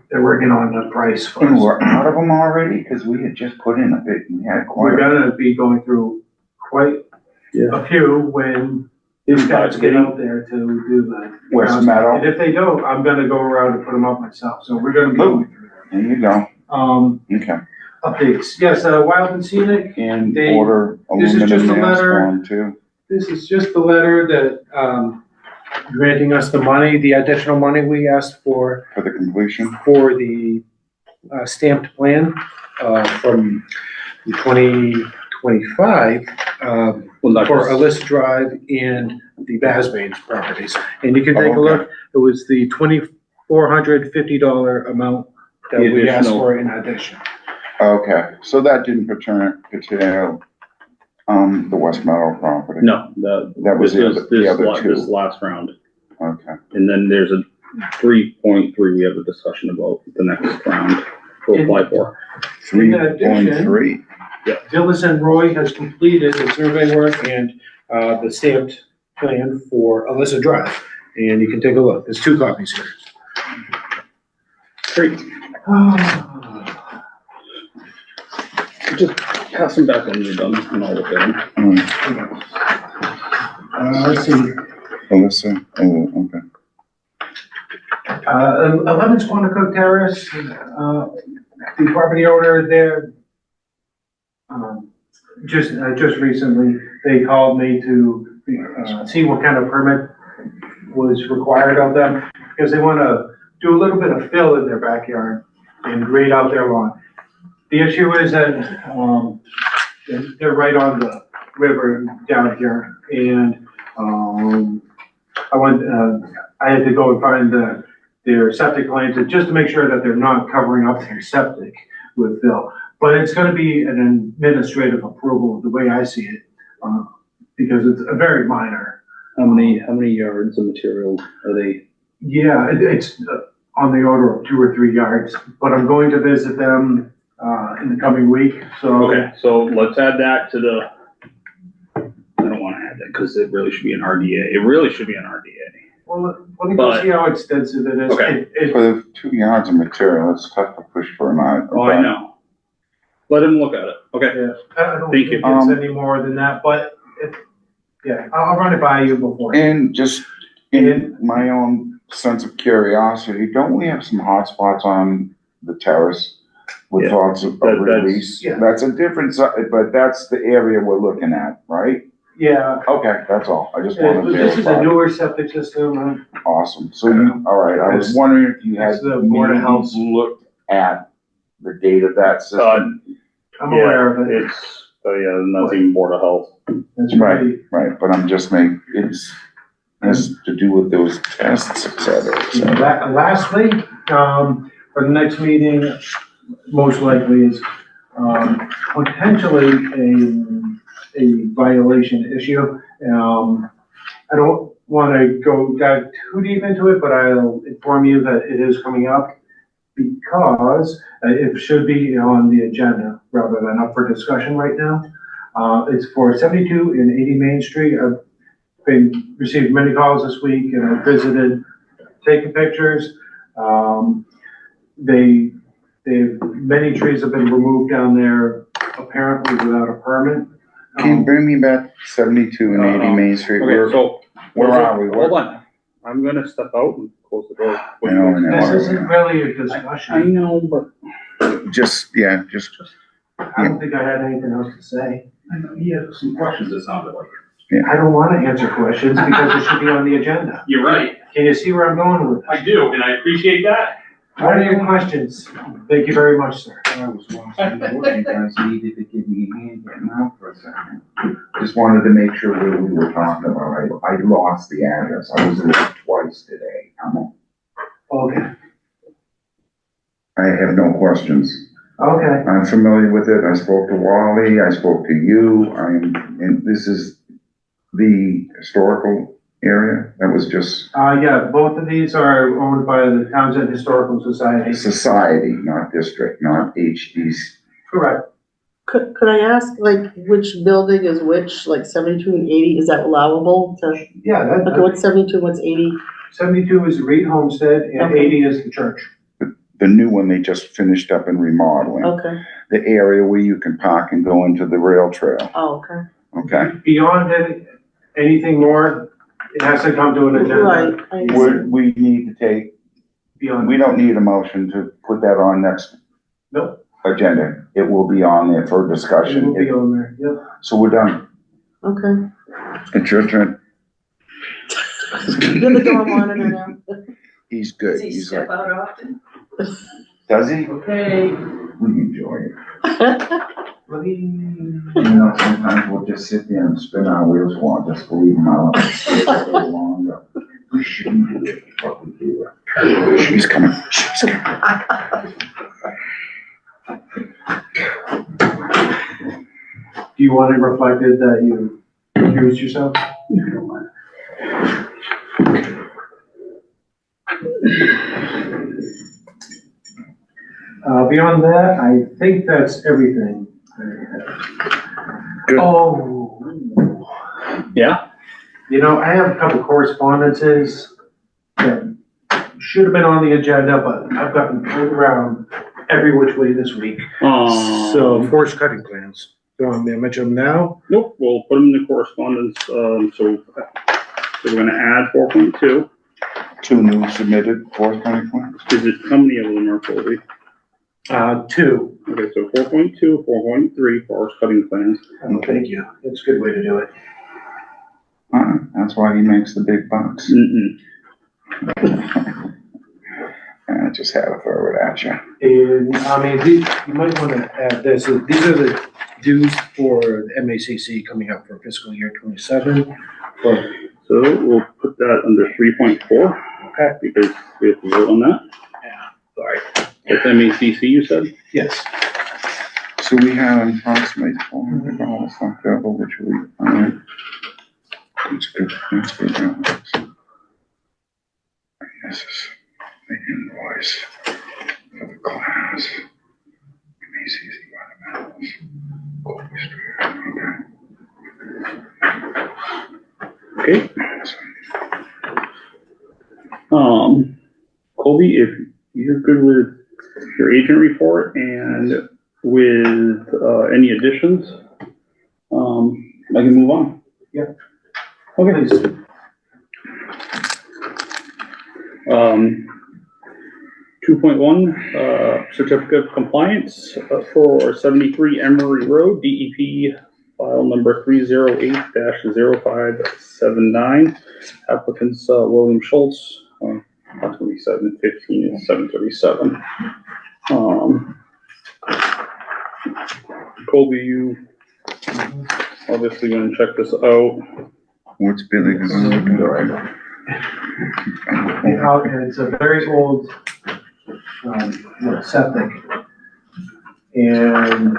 [SPEAKER 6] They're working on the price for
[SPEAKER 3] And
[SPEAKER 6] us.
[SPEAKER 3] we're out of them already, cause we had just put in a bit, we had
[SPEAKER 6] We're
[SPEAKER 3] quite a.
[SPEAKER 6] gonna be going through quite
[SPEAKER 1] Yeah.
[SPEAKER 6] a few when these guys get out there to do the.
[SPEAKER 3] West Meadow.
[SPEAKER 6] And if they don't, I'm gonna go around and put them up myself, so we're gonna be going through
[SPEAKER 3] There you go,
[SPEAKER 6] that.
[SPEAKER 3] okay.
[SPEAKER 6] Updates, yes, Wild and Scenic,
[SPEAKER 3] And
[SPEAKER 6] They-
[SPEAKER 3] order
[SPEAKER 6] this is just
[SPEAKER 3] aluminum
[SPEAKER 6] a
[SPEAKER 3] nails
[SPEAKER 6] letter.
[SPEAKER 3] for 'em too.
[SPEAKER 6] this is just the letter that, granting us the money, the additional money we asked for
[SPEAKER 3] For the completion,
[SPEAKER 6] the stamped plan from 2025
[SPEAKER 1] Well, not
[SPEAKER 6] for
[SPEAKER 1] just-
[SPEAKER 6] Alyssa Drive and the Basbane's properties. And you can take a
[SPEAKER 3] Oh, okay.
[SPEAKER 6] look, it was the $2,450 amount that
[SPEAKER 1] The
[SPEAKER 6] we asked
[SPEAKER 1] additional.
[SPEAKER 6] for in addition.
[SPEAKER 3] okay, so that didn't pertain the West Meadow property?
[SPEAKER 1] No,
[SPEAKER 3] That was the other- the other two.
[SPEAKER 1] this last round.
[SPEAKER 3] Okay,
[SPEAKER 1] And then there's a 3.3 we have a discussion about the next round to apply for.
[SPEAKER 6] In addition-
[SPEAKER 3] 3.3,
[SPEAKER 6] Dillis and Roy has completed the survey work and the stamped plan for Alyssa Drive. And you can take a look, there's 2 copies here.
[SPEAKER 1] Great. Just pass them back when you're done and I'll look at them.
[SPEAKER 6] Let's see,
[SPEAKER 3] Alyssa, oh, okay.
[SPEAKER 6] 11 Squanicook Terrace, the property owner there, just recently, they called me to, see what kind of permit was required of them, because they wanna do a little bit of fill in their backyard and grade out their lawn. The issue is that, they're right on the river down here, and, I had to go and find their septic lines, just to make sure that they're not covering up their septic with fill. But it's gonna be an administrative approval, the way I see it, because it's a very minor.
[SPEAKER 1] How many yards of material are they?
[SPEAKER 6] Yeah, it's on the order of 2 or 3 yards, but I'm going to visit them, in the coming week, so.
[SPEAKER 1] Okay, so let's add that to the, I don't wanna add that, because it really should be an RDA. It really should be an RDA.
[SPEAKER 6] Well, let me go see how extensive it is.
[SPEAKER 1] Okay.
[SPEAKER 6] It-
[SPEAKER 3] For the 2 yards of material, it's tough to push for an eye.
[SPEAKER 1] Oh, I know. Let him look at it. Okay.
[SPEAKER 6] Yeah, I don't
[SPEAKER 1] Thank
[SPEAKER 6] think
[SPEAKER 1] you.
[SPEAKER 6] it's any more than that, but yeah, I'll run it by you before.
[SPEAKER 3] And just in my own sense of curiosity, don't we have some hotspots on the terrace with
[SPEAKER 1] Yeah.
[SPEAKER 3] thoughts of
[SPEAKER 1] That's-
[SPEAKER 3] release?
[SPEAKER 6] yeah.
[SPEAKER 3] That's a different, but that's the area we're looking at, right?
[SPEAKER 6] Yeah,
[SPEAKER 3] Okay, that's all. I just wanted to
[SPEAKER 6] this is a
[SPEAKER 3] verify.
[SPEAKER 6] newer septic system.
[SPEAKER 3] Awesome. So you, all right, I was wondering if you had
[SPEAKER 6] It's the Board of Health.
[SPEAKER 3] maybe looked at the date of that system.
[SPEAKER 6] I'm aware of it.
[SPEAKER 1] It's, nothing Board of Health.
[SPEAKER 6] It's
[SPEAKER 3] Right.
[SPEAKER 6] really,
[SPEAKER 3] Right, but I'm just making, it's, has to do with those tests, et cetera, et cetera.
[SPEAKER 6] Lastly, for the next meeting, most likely is, potentially a violation issue. I don't wanna dive too deep into it, but I'll inform you that it is coming up because it should be on the agenda rather than up for discussion right now. It's for 72 and 80 Main Street. I've received many calls this week and I visited, taking pictures. Many trees have been removed down there apparently without a permit.
[SPEAKER 3] Can you bring me back 72 and 80 Main Street?
[SPEAKER 1] Okay, so.
[SPEAKER 3] Where are we?
[SPEAKER 1] Hold on. I'm gonna step out and close the door.
[SPEAKER 3] I know, I know.
[SPEAKER 6] This isn't really a
[SPEAKER 1] I
[SPEAKER 6] discussion.
[SPEAKER 1] know, but.
[SPEAKER 3] Just, yeah, just,
[SPEAKER 6] I don't think I had anything else to say.
[SPEAKER 1] I know, he had some questions, it sounded like.
[SPEAKER 6] I don't wanna answer questions because it should be on the agenda.
[SPEAKER 7] You're right,
[SPEAKER 6] Can you see where I'm going with this?
[SPEAKER 7] I do, and I appreciate that.
[SPEAKER 6] What are your questions? Thank you very much, sir.
[SPEAKER 3] I was lost in what you guys needed to give me a hand getting out for a second. Just wanted to make sure what we were talking about. I lost the address. I was there twice today.
[SPEAKER 6] Okay,
[SPEAKER 3] I have no questions.
[SPEAKER 6] okay.
[SPEAKER 3] I'm familiar with it. I spoke to Wally. I spoke to you. And this is the historical area. That was just
[SPEAKER 6] Yeah, both of these are owned by the Townsend Historical Society.
[SPEAKER 3] society, not district, not HD's.
[SPEAKER 6] Correct.
[SPEAKER 4] Could I ask, like, which building is which, like 72 and 80, is that allowable to,
[SPEAKER 6] Yeah,
[SPEAKER 4] okay, what's 72, what's 80?
[SPEAKER 6] 72 is Reed Homestead and
[SPEAKER 4] Okay.
[SPEAKER 6] 80 is the church.
[SPEAKER 3] The new one they just finished up and remodeling.
[SPEAKER 4] Okay,
[SPEAKER 3] The area where you can park and go into the rail trail.
[SPEAKER 4] oh, okay.
[SPEAKER 3] Okay.
[SPEAKER 6] Beyond anything more, it has to come to an agenda.
[SPEAKER 4] Right, I understand.
[SPEAKER 3] We need to take,
[SPEAKER 6] Beyond.
[SPEAKER 3] we don't need a motion to put that on next
[SPEAKER 6] Nope,
[SPEAKER 3] agenda. It will be on there for
[SPEAKER 6] it will
[SPEAKER 3] discussion.
[SPEAKER 6] be on there, yep.
[SPEAKER 3] So we're done.
[SPEAKER 4] Okay.
[SPEAKER 3] It's your turn.
[SPEAKER 4] You're the door monitor now.
[SPEAKER 3] He's good.
[SPEAKER 7] Does he
[SPEAKER 3] He's
[SPEAKER 7] step
[SPEAKER 3] like,
[SPEAKER 7] out often?
[SPEAKER 3] does he?
[SPEAKER 6] Okay.
[SPEAKER 3] We enjoy it.
[SPEAKER 6] Let me,
[SPEAKER 3] You know, sometimes we'll just sit there and spin our wheels for it, just to leave them out. A little longer. We shouldn't do it, but we do it. She's coming. She's coming.
[SPEAKER 6] do you want it reflected that you recused yourself? Beyond that, I think that's everything.
[SPEAKER 3] Good.
[SPEAKER 6] Oh.
[SPEAKER 1] Yeah?
[SPEAKER 6] You know, I have a couple correspondences that should have been on the agenda, but I've gotten pulled around every which way this week. So, forest cutting plans. Do you want me to mention them now?
[SPEAKER 1] Nope, we'll put them in the correspondence, so we're gonna add 4.2.
[SPEAKER 3] 2 new submitted forest county plans.
[SPEAKER 1] Is it, how many of them are Colby?
[SPEAKER 6] 2.
[SPEAKER 1] Okay, so 4.2, 4.3 forest cutting plans.
[SPEAKER 6] Oh, thank you. It's a good way to do it.
[SPEAKER 3] That's why he makes the big bucks.
[SPEAKER 1] Mm-mm.
[SPEAKER 3] I just had to throw it at you.
[SPEAKER 6] And, I mean, you might want to add this, so these are the dues for the MACC coming up for fiscal year 27. But
[SPEAKER 1] So we'll put that under 3.4.
[SPEAKER 6] Okay.
[SPEAKER 1] Because we have to vote on that.
[SPEAKER 6] sorry.
[SPEAKER 1] That's MACC, you said?
[SPEAKER 6] Yes.
[SPEAKER 3] So we had approximately $400 left over, which we, that's good, that's good. This is the invoice for the class. MACC fundamentals. Colby Street,
[SPEAKER 1] Okay. Colby, if you're good with your agent report and with, any additions, I can move on.
[SPEAKER 6] Yep.
[SPEAKER 1] Okay.
[SPEAKER 6] Please.
[SPEAKER 1] 2.1, certificate of compliance for 73 Emery Road, DEP file number 308-0579. Applicants, William Schultz, 2715 and 737. Colby, you obviously gonna check this out.
[SPEAKER 3] What's Billy gonna do?
[SPEAKER 6] And it's a very old, septic. And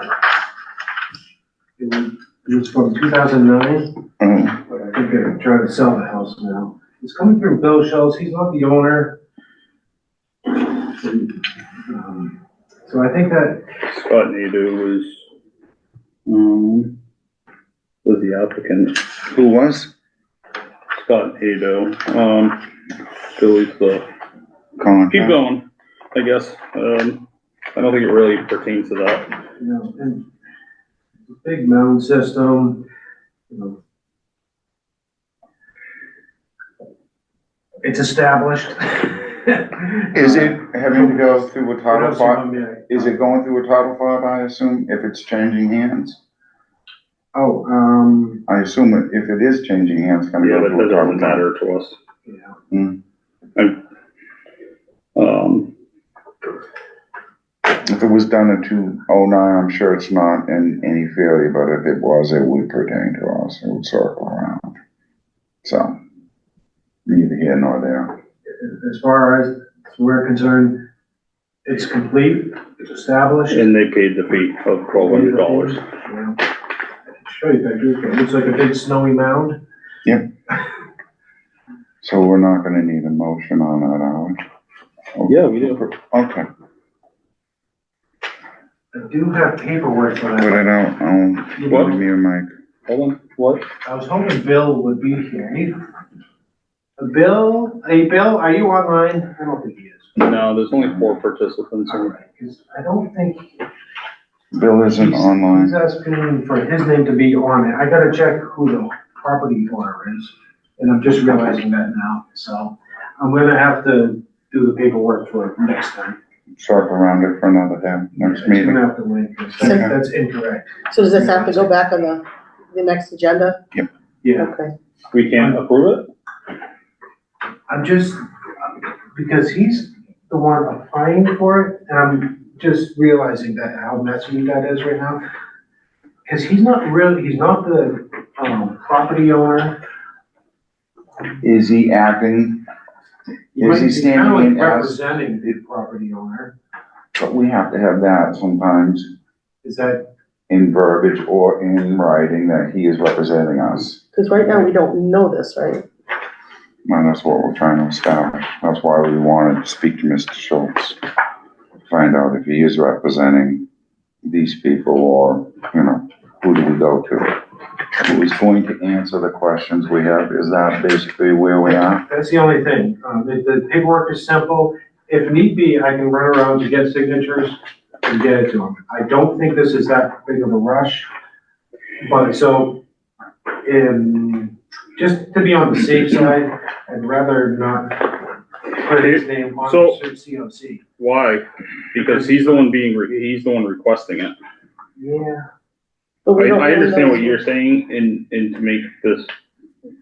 [SPEAKER 6] it was from 2009,
[SPEAKER 3] Oh,
[SPEAKER 6] but I think they're trying to sell the house now. It's coming through Bill Schultz, he's not the owner. So I think that,
[SPEAKER 1] Scott Nadeau was the applicant.
[SPEAKER 3] who was?
[SPEAKER 1] Scott Nadeau, Billy's the,
[SPEAKER 3] Contract.
[SPEAKER 1] keep going, I guess. I don't think it really pertains to that.
[SPEAKER 6] and the big mound system, it's established.
[SPEAKER 3] Is it having to go through a
[SPEAKER 6] What
[SPEAKER 3] title
[SPEAKER 6] else you
[SPEAKER 3] file?
[SPEAKER 6] want me to-
[SPEAKER 3] Is it going through a title file, I assume, if it's changing hands?
[SPEAKER 6] Oh,
[SPEAKER 3] I assume if it is changing hands, it's gonna
[SPEAKER 1] Yeah,
[SPEAKER 3] go
[SPEAKER 1] but
[SPEAKER 3] through a
[SPEAKER 1] that doesn't
[SPEAKER 3] title file.
[SPEAKER 1] matter to us.
[SPEAKER 6] yeah.
[SPEAKER 3] If it was done in 2009, I'm sure it's not in any theory, but if it was, it would pertain to us, it would circle around. So, neither here nor there.
[SPEAKER 6] As far as we're concerned, it's complete, it's established.
[SPEAKER 1] And they paid the fee of $1,200.
[SPEAKER 6] Yeah. I can show you pictures, but it looks like a big snowy mound.
[SPEAKER 3] So we're not gonna need a motion on that, are we?
[SPEAKER 1] Yeah, we do.
[SPEAKER 3] Okay,
[SPEAKER 6] I do have paperwork for
[SPEAKER 3] put
[SPEAKER 6] that.
[SPEAKER 3] it out,
[SPEAKER 1] What?
[SPEAKER 3] give me your mic.
[SPEAKER 1] Hold on, what?
[SPEAKER 6] I was hoping Bill would be here. Bill, hey, Bill, are you online? I don't think he is.
[SPEAKER 1] No, there's only 4 participants.
[SPEAKER 6] All right, 'cause I don't think.
[SPEAKER 3] Bill isn't
[SPEAKER 6] He's
[SPEAKER 3] online.
[SPEAKER 6] asking for his name to be on it. I gotta check who the property owner is, and I'm just realizing that now, so I'm gonna have to do the paperwork for next time.
[SPEAKER 3] Circle around it for another day, next
[SPEAKER 6] It's
[SPEAKER 3] meeting.
[SPEAKER 6] gonna have to wait, 'cause
[SPEAKER 3] Okay.
[SPEAKER 6] that's incorrect.
[SPEAKER 4] So does this have to go back on the next agenda?
[SPEAKER 6] Yeah,
[SPEAKER 4] Okay.
[SPEAKER 1] We can't approve it?
[SPEAKER 6] I'm just, because he's the one applying for it, and I'm just realizing that how messy that is right now. Cause he's not the, property owner.
[SPEAKER 3] Is he acting, is he
[SPEAKER 6] He's kinda
[SPEAKER 3] standing
[SPEAKER 6] like
[SPEAKER 3] in as,
[SPEAKER 6] representing the property owner.
[SPEAKER 3] but we have to have that sometimes
[SPEAKER 6] Is that,
[SPEAKER 3] in verbiage or in writing that he is representing us.
[SPEAKER 4] Because right now, we don't know this, right?
[SPEAKER 3] Well, that's what we're trying to establish. That's why we wanted to speak to Mr. Schultz. Find out if he is representing these people or, you know, who do we go to? Who is going to answer the questions we have? Is that basically where we are?
[SPEAKER 6] that's the only thing. The paperwork is simple. If need be, I can run around to get signatures and get it to him. I don't think this is that big of a rush. But so, just to be on the safe side, I'd rather not put his name on
[SPEAKER 1] So-
[SPEAKER 6] the COC.
[SPEAKER 1] Why? Because he's the one he's the one requesting it.
[SPEAKER 6] Yeah.
[SPEAKER 4] But we don't
[SPEAKER 1] I
[SPEAKER 4] really
[SPEAKER 1] understand
[SPEAKER 4] know.
[SPEAKER 1] what you're saying and to make this,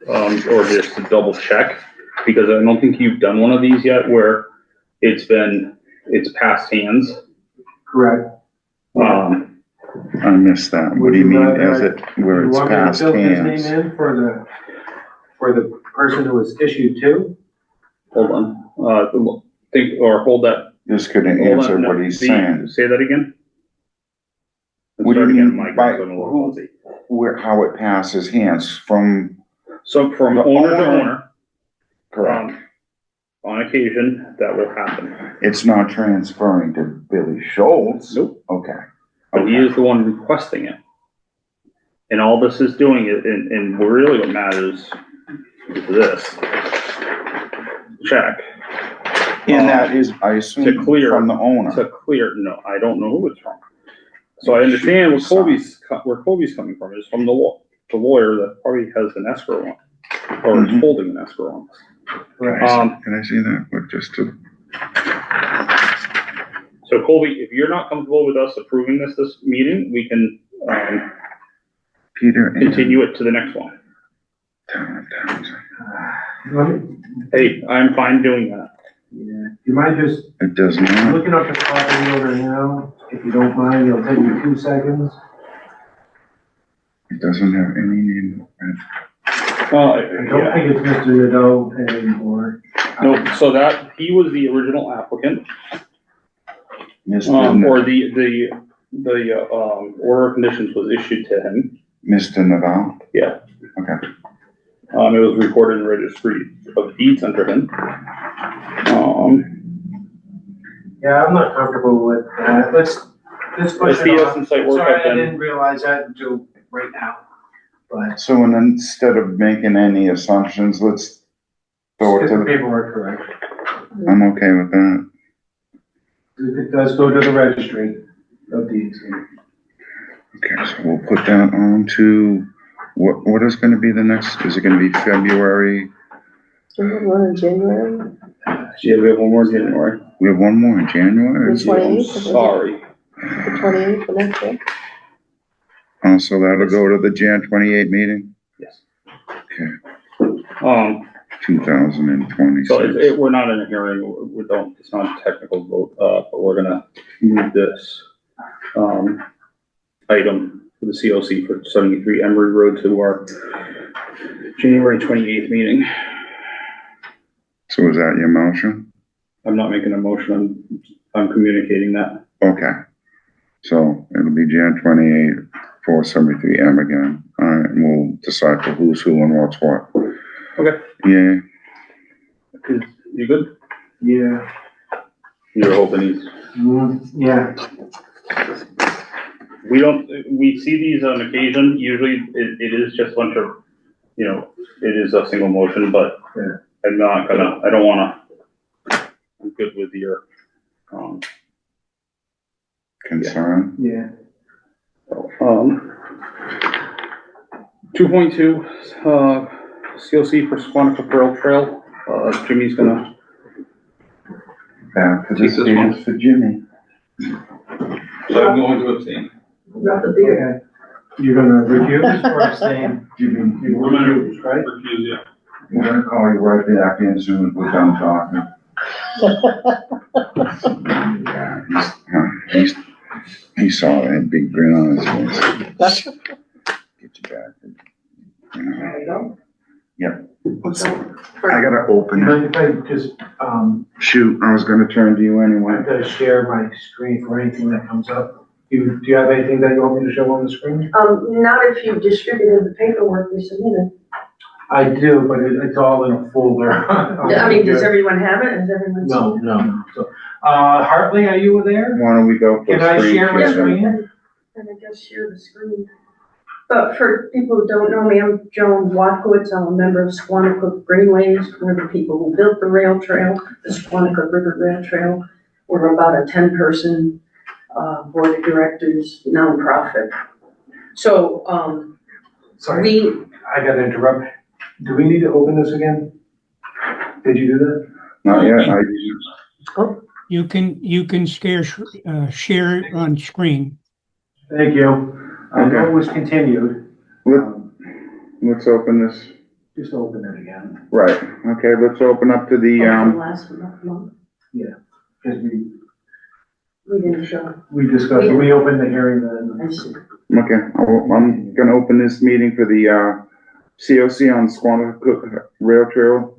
[SPEAKER 1] or just to double check, because I don't think you've done one of these yet where it's past hands.
[SPEAKER 6] Correct.
[SPEAKER 3] I missed that. What do you mean, is it where it's past
[SPEAKER 6] You want me to fill
[SPEAKER 3] hands?
[SPEAKER 6] his name in for the person who was issued to?
[SPEAKER 1] Hold on, hold that.
[SPEAKER 3] This could
[SPEAKER 1] hold
[SPEAKER 3] answer
[SPEAKER 1] on, no,
[SPEAKER 3] what he's saying.
[SPEAKER 1] Say that again?
[SPEAKER 3] What do you
[SPEAKER 1] Start again,
[SPEAKER 3] mean
[SPEAKER 1] Mike,
[SPEAKER 3] by
[SPEAKER 1] I'm a little
[SPEAKER 3] who-
[SPEAKER 1] fuzzy.
[SPEAKER 3] Where, how it passes hands from,
[SPEAKER 1] So from
[SPEAKER 3] The
[SPEAKER 1] owner to
[SPEAKER 3] owner-
[SPEAKER 1] owner,
[SPEAKER 3] correct?
[SPEAKER 1] on occasion, that will happen.
[SPEAKER 3] It's not transferring to Billy Schultz?
[SPEAKER 1] Nope.
[SPEAKER 3] Okay.
[SPEAKER 1] But he is the one requesting it. And all this is doing it, and really what matters is this. Check.
[SPEAKER 3] And that is, I assume,
[SPEAKER 1] To clear-
[SPEAKER 3] from the owner.
[SPEAKER 1] To clear, no, I don't know who it's from. So I understand where Colby's coming from, is from the lawyer that probably has an escrow on, or is
[SPEAKER 3] Mhm.
[SPEAKER 1] holding an escrow on.
[SPEAKER 6] Right.
[SPEAKER 3] Can I see that? But just to,
[SPEAKER 1] So Colby, if you're not comfortable with us approving this meeting, we can,
[SPEAKER 3] Peter and.
[SPEAKER 1] continue it to the next one.
[SPEAKER 3] Townsend.
[SPEAKER 6] Let me-
[SPEAKER 1] Hey, I'm fine doing that.
[SPEAKER 6] Yeah, you mind just
[SPEAKER 3] It does not.
[SPEAKER 6] looking up the property owner now, if you don't mind, it'll take you 2 seconds.
[SPEAKER 3] It doesn't have any name.
[SPEAKER 6] I don't
[SPEAKER 1] Yeah.
[SPEAKER 6] think it's Mr. Nadeau anymore.
[SPEAKER 1] No, so that, he was the original applicant,
[SPEAKER 3] Mr.
[SPEAKER 1] or the order of conditions was issued to him.
[SPEAKER 3] Mr. Naval?
[SPEAKER 1] Yeah.
[SPEAKER 3] Okay.
[SPEAKER 1] It was recorded in the registry of deeds under him.
[SPEAKER 6] Yeah, I'm not comfortable with that. Let's push
[SPEAKER 1] If he
[SPEAKER 6] it
[SPEAKER 1] has
[SPEAKER 6] off.
[SPEAKER 1] some site work,
[SPEAKER 6] Sorry, I
[SPEAKER 1] then,
[SPEAKER 6] didn't realize that until right now. But
[SPEAKER 3] So and instead of making any assumptions, let's throw it
[SPEAKER 6] get
[SPEAKER 3] to
[SPEAKER 6] the
[SPEAKER 3] the,
[SPEAKER 6] paperwork correct.
[SPEAKER 3] I'm okay with that.
[SPEAKER 6] It does go to the registry of deeds.
[SPEAKER 3] Okay, so we'll put that on to, what is gonna be the next, is it gonna be February?
[SPEAKER 4] Do we have one in January?
[SPEAKER 1] yeah, we have one more in January.
[SPEAKER 3] We have one more in January?
[SPEAKER 4] The 28th?
[SPEAKER 1] Sorry.
[SPEAKER 4] The 28th, the next day?
[SPEAKER 3] So that'll go to the Jan 28 meeting?
[SPEAKER 1] Yes.
[SPEAKER 3] Okay.
[SPEAKER 1] So it,
[SPEAKER 3] 2026.
[SPEAKER 1] we're not in a hearing, we don't, it's not a technical vote, but we're gonna move this, item for the COC for 73 Emery Road to our January 28th meeting.
[SPEAKER 3] So is that your motion?
[SPEAKER 1] I'm not making a motion, I'm communicating that.
[SPEAKER 3] Okay. So it'll be Jan 28, 473 M again. All right, and we'll decide for who's who and what's what.
[SPEAKER 1] Okay.
[SPEAKER 3] Yeah,
[SPEAKER 1] Is, you good?
[SPEAKER 6] Yeah.
[SPEAKER 1] You're hoping he's,
[SPEAKER 6] Yeah.
[SPEAKER 1] we see these on occasion, usually it is just a bunch of, you know, it is a single motion, but
[SPEAKER 6] Yeah.
[SPEAKER 1] I'm not gonna, I don't wanna, I'm good with your,
[SPEAKER 3] concern.
[SPEAKER 6] Yeah.
[SPEAKER 1] 2.2, COC for Squanico Trail Trail, Jimmy's gonna,
[SPEAKER 3] Back to the
[SPEAKER 1] Take this one.
[SPEAKER 3] stands for Jimmy.
[SPEAKER 1] so I'm going to abstain.
[SPEAKER 4] Not the beer.
[SPEAKER 6] Okay. You're gonna recuse or abstain?
[SPEAKER 3] Jimmy,
[SPEAKER 6] You will recuse, right?
[SPEAKER 1] Refuse, yeah.
[SPEAKER 3] we're gonna call you right back in soon as we're done talking. Yeah, he saw that big grin on his face. Get you back. You know,
[SPEAKER 4] There you go.
[SPEAKER 3] Yep.
[SPEAKER 4] For-
[SPEAKER 3] I gotta open it.
[SPEAKER 6] If I just,
[SPEAKER 3] Shoot, I was gonna turn to you
[SPEAKER 6] I
[SPEAKER 3] anyway.
[SPEAKER 6] have to share my screen for anything that comes up. Do you have anything that you want me to show on the screen?
[SPEAKER 4] Not if you distributed the paperwork we submitted.
[SPEAKER 6] I do, but it's all in a folder.
[SPEAKER 4] I mean, does everyone have it? Has everyone
[SPEAKER 6] No,
[SPEAKER 4] seen it?
[SPEAKER 6] no. So, Hartley, are you there?
[SPEAKER 3] Why don't we go for
[SPEAKER 6] Can I
[SPEAKER 3] screen
[SPEAKER 6] share my
[SPEAKER 3] share?
[SPEAKER 6] screen?
[SPEAKER 4] And I guess share the screen. But for people who don't know me, I'm Joan Watkowitz. I'm a member of Squanicook Greenways. We're the people who built the rail trail, the Squanicook River Rail Trail. We're about a 10-person board of directors, nonprofit. So,
[SPEAKER 6] Sorry,
[SPEAKER 4] we,
[SPEAKER 6] I gotta interrupt. Do we need to open this again? Did you do that?
[SPEAKER 3] Not yet,
[SPEAKER 5] You can share it on screen.
[SPEAKER 6] Thank you. I know it was continued.
[SPEAKER 3] let's open this,
[SPEAKER 6] Just open it again.
[SPEAKER 3] right, okay, let's open up to the,
[SPEAKER 4] last month,
[SPEAKER 6] Because
[SPEAKER 4] we didn't show.
[SPEAKER 6] we discussed, we opened the hearing then.
[SPEAKER 4] I see.
[SPEAKER 3] okay, I'm gonna open this meeting for the, COC on Squanicook Rail Trail,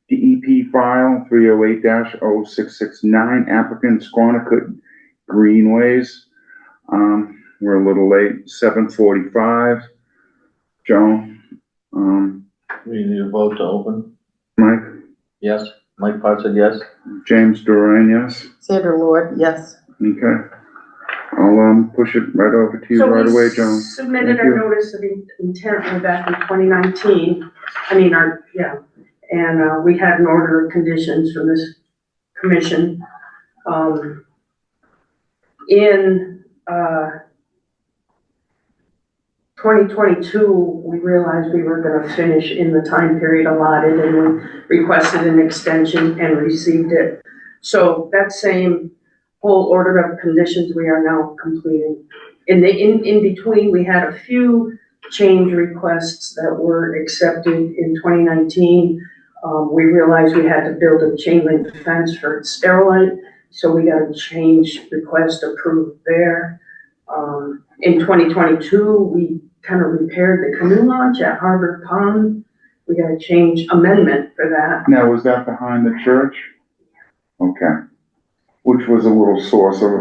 [SPEAKER 3] DEP file 308-0669, applicant Squanicook Greenways. We're a little late, 7:45. Joan,
[SPEAKER 2] We need a vote to open?
[SPEAKER 3] Mike,
[SPEAKER 2] Yes. Mike Part said yes?
[SPEAKER 3] James Duran, yes?
[SPEAKER 4] Sandra Lord, yes.
[SPEAKER 3] Okay. I'll, push it right over to you
[SPEAKER 4] So
[SPEAKER 3] right
[SPEAKER 4] we
[SPEAKER 3] away, Joan.
[SPEAKER 4] submitted
[SPEAKER 3] Thank
[SPEAKER 4] our
[SPEAKER 3] you.
[SPEAKER 4] notice of intent way back in 2019. I mean, and we had an order of conditions from this commission. In 2022, we realized we were gonna finish in the time period allotted, and we requested an extension and received it. So that same whole order of conditions we are now completing. In between, we had a few change requests that were accepted in 2019. We realized we had to build a chain link fence for Sterilite, so we got a change request approved there. In 2022, we kind of repaired the canoe launch at Harbor Pond. We got a change amendment for that.
[SPEAKER 3] Now, was that behind the church? Okay. Which was a little source of,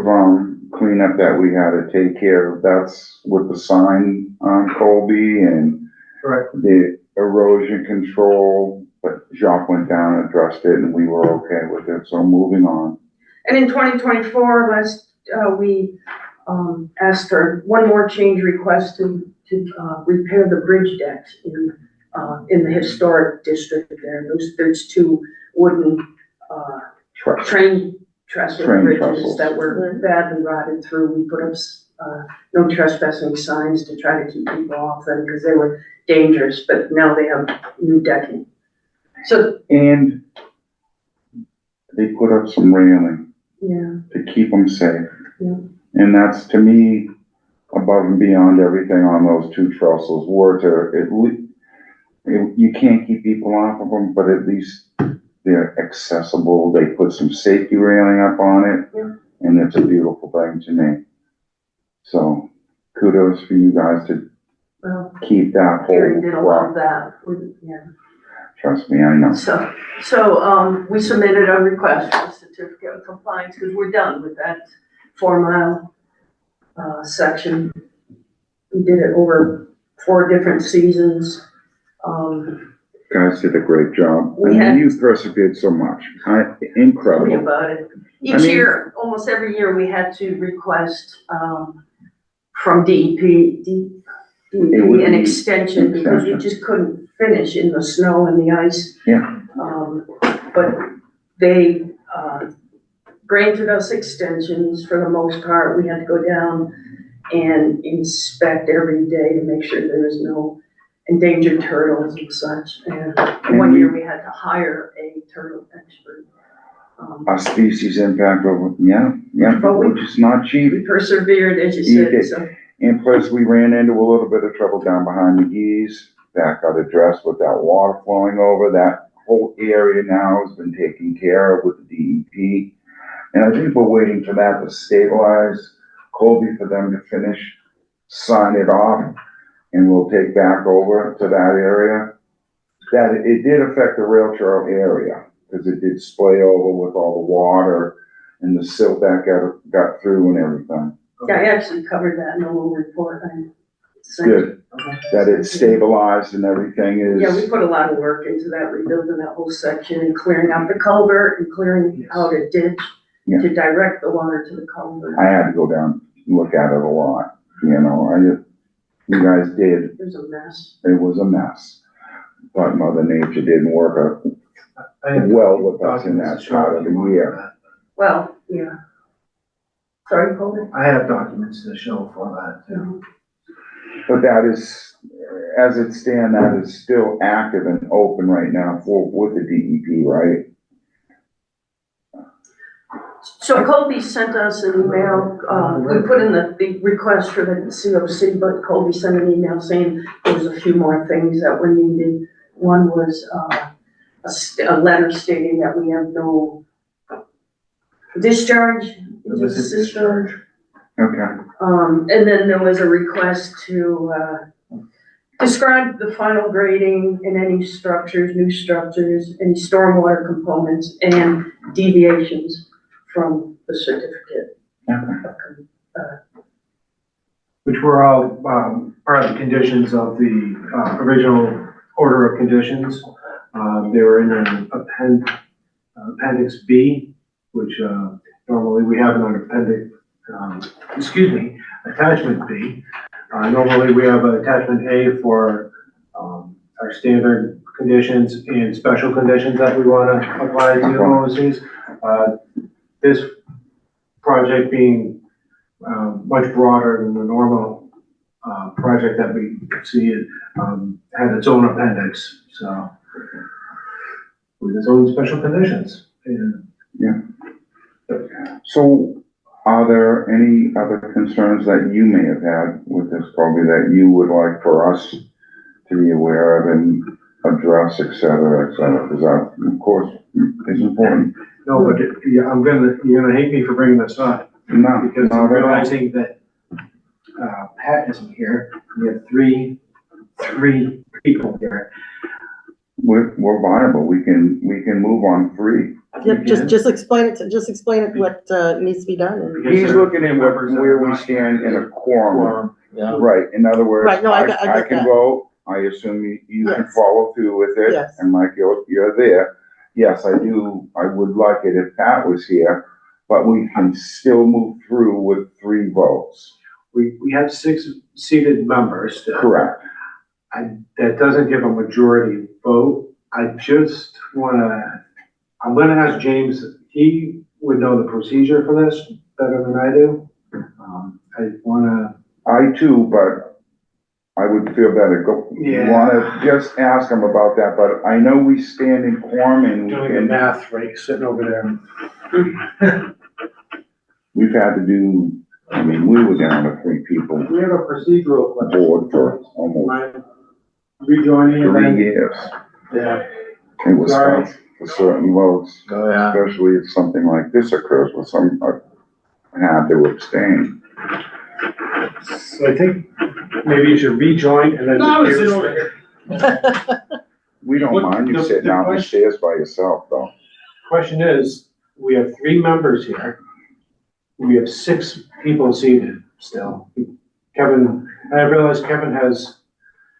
[SPEAKER 3] cleanup that we had to take care of. That's with the sign on Colby and
[SPEAKER 6] Right.
[SPEAKER 3] the erosion control, but Jacques went down and addressed it and we were okay with it. So moving on.
[SPEAKER 4] And in 2024, we asked for one more change request to repair the bridge deck in the historic district there. There's two wooden train trestle
[SPEAKER 3] Train
[SPEAKER 4] bridges
[SPEAKER 3] trestles.
[SPEAKER 4] that were badly rotted through. We put up no trespassing signs to try to keep people off them because they were dangerous, but now they have new decking. So,
[SPEAKER 3] And they put up some railing
[SPEAKER 4] yeah,
[SPEAKER 3] to keep them safe.
[SPEAKER 4] Yeah.
[SPEAKER 3] And that's, to me, above and beyond everything on those two trestles, were to at least, You can't keep people off of them, but at least they're accessible. They put some safety railing up on it, and it's a beautiful thing to me. So kudos for you guys to
[SPEAKER 7] Well,
[SPEAKER 3] keep that
[SPEAKER 7] Gary did a lot
[SPEAKER 3] whole,
[SPEAKER 7] of that, yeah.
[SPEAKER 3] trust me, I know.
[SPEAKER 7] So, we submitted a request for a certificate of compliance, because we're done with that 4 mile, section. We did it over 4 different seasons.
[SPEAKER 3] Guys did a great job.
[SPEAKER 7] We
[SPEAKER 3] I
[SPEAKER 7] had-
[SPEAKER 3] mean, you persevered so much.
[SPEAKER 7] Tell me
[SPEAKER 3] Incredible.
[SPEAKER 7] about it.
[SPEAKER 3] I
[SPEAKER 7] Each
[SPEAKER 3] mean-
[SPEAKER 7] year, almost every year, we had to request, from DEP
[SPEAKER 3] It would
[SPEAKER 7] an
[SPEAKER 3] be
[SPEAKER 7] extension, because we just couldn't finish in the snow and the ice.
[SPEAKER 3] Yeah.
[SPEAKER 7] But they, granted us extensions for the most part. We had to go down and inspect every day to make sure there was no endangered turtles and such. And one year we had to hire a turtle expert.
[SPEAKER 3] A species impact over,
[SPEAKER 7] But we-
[SPEAKER 3] which is not cheap.
[SPEAKER 7] We persevered, as you
[SPEAKER 3] You
[SPEAKER 7] said,
[SPEAKER 3] did.
[SPEAKER 7] so.
[SPEAKER 3] And plus, we ran into a little bit of trouble down behind the geese. That got addressed with that water flowing over. That whole area now has been taken care of with the DEP. And I think we're waiting for that to stabilize. Colby for them to finish, sign it off, and we'll take back over to that area. That, it did affect the rail trail area, because it did splay over with all the water and the silt that got through and everything.
[SPEAKER 7] Yeah, I actually covered that in the little report I sent.
[SPEAKER 3] Good, that it's stabilized and everything is.
[SPEAKER 7] Yeah, we put a lot of work into that, rebuilding that whole section and clearing out the culvert and clearing out a ditch
[SPEAKER 3] Yeah.
[SPEAKER 7] to direct the water to the culvert.
[SPEAKER 3] I had to go down and look at it a lot, you know, you guys did,
[SPEAKER 7] It was a mess.
[SPEAKER 3] it was a mess. But Mother Nature didn't work
[SPEAKER 6] I have
[SPEAKER 3] well with us in
[SPEAKER 6] documents
[SPEAKER 3] that
[SPEAKER 6] to show
[SPEAKER 3] part of
[SPEAKER 6] if
[SPEAKER 3] the
[SPEAKER 6] you want
[SPEAKER 3] year.
[SPEAKER 6] that.
[SPEAKER 7] Well, yeah. Sorry, Colby?
[SPEAKER 6] I have documents to show for that too.
[SPEAKER 3] But that is, as it stands, that is still active and open right now with the DEP, right?
[SPEAKER 7] So Colby sent us an email, we put in the request for the COC, but Colby sent an email saying there was a few more things that were needed. One was, a letter stating that we have no discharge,
[SPEAKER 6] Illicit
[SPEAKER 7] discharge.
[SPEAKER 3] Okay,
[SPEAKER 7] And then there was a request to, describe the final grading and any structures, new structures, any stormwater components and deviations from the certificate.
[SPEAKER 6] Which were all, part of the conditions of the, original order of conditions. They were in an appendix B, which, normally we have an appendix, attachment B. Normally we have an attachment A for, our standard conditions and special conditions that we want to apply to OOCs. This project being, much broader than the normal, project that we see, it, had its own appendix, so. With its own special conditions, and
[SPEAKER 3] so are there any other concerns that you may have had with this, Colby, that you would like for us to be aware of and address, et cetera, because that, of course, is important.
[SPEAKER 6] no, but yeah, you're gonna hate me for bringing this up,
[SPEAKER 3] No,
[SPEAKER 6] because
[SPEAKER 3] not
[SPEAKER 6] I'm
[SPEAKER 3] at all.
[SPEAKER 6] realizing that, Pat isn't here, we have three people here.
[SPEAKER 3] We're viable, we can move on 3.
[SPEAKER 4] Yep, just explain it what, needs to be done. and-
[SPEAKER 3] He's looking at where we stand in a quorum.
[SPEAKER 2] Yeah.
[SPEAKER 3] Right, in other words,
[SPEAKER 4] Right, no, I get
[SPEAKER 3] I can
[SPEAKER 4] that.
[SPEAKER 3] vote, I assume you can
[SPEAKER 4] Yes.
[SPEAKER 3] follow through with it.
[SPEAKER 4] Yes.
[SPEAKER 3] And Mike, you're there. Yes, I do, I would like it if Pat was here, but we can still move through with 3 votes.
[SPEAKER 6] We have 6 seated members still.
[SPEAKER 3] Correct.
[SPEAKER 6] That doesn't give a majority vote. I just I'm gonna ask James, he would know the procedure for this better than I do.
[SPEAKER 3] I too, but I would feel better,
[SPEAKER 6] Yeah.
[SPEAKER 3] wanna just ask him about that, but I know we stand in quorum and we
[SPEAKER 6] doing the
[SPEAKER 3] can,
[SPEAKER 6] math, right, sitting over there.
[SPEAKER 3] we've had to do, I mean, we were down to 3 people
[SPEAKER 6] We have a procedural question.
[SPEAKER 3] board for almost.
[SPEAKER 6] rejoining and
[SPEAKER 3] 3
[SPEAKER 6] then,
[SPEAKER 3] years.
[SPEAKER 6] yeah.
[SPEAKER 3] It was
[SPEAKER 6] Sorry.
[SPEAKER 3] tough for certain votes,
[SPEAKER 2] Oh, yeah.
[SPEAKER 3] especially if something like this occurs where some had to abstain.
[SPEAKER 6] So I think maybe you should rejoin and then.
[SPEAKER 1] No, I was sitting over here.
[SPEAKER 3] We don't
[SPEAKER 6] What-
[SPEAKER 3] mind you
[SPEAKER 6] the-
[SPEAKER 3] sitting
[SPEAKER 6] the
[SPEAKER 3] out the
[SPEAKER 6] question-
[SPEAKER 3] stairs by yourself, though.
[SPEAKER 6] Question is, we have 3 members here. We have 6 people seated still. Kevin, I realize Kevin has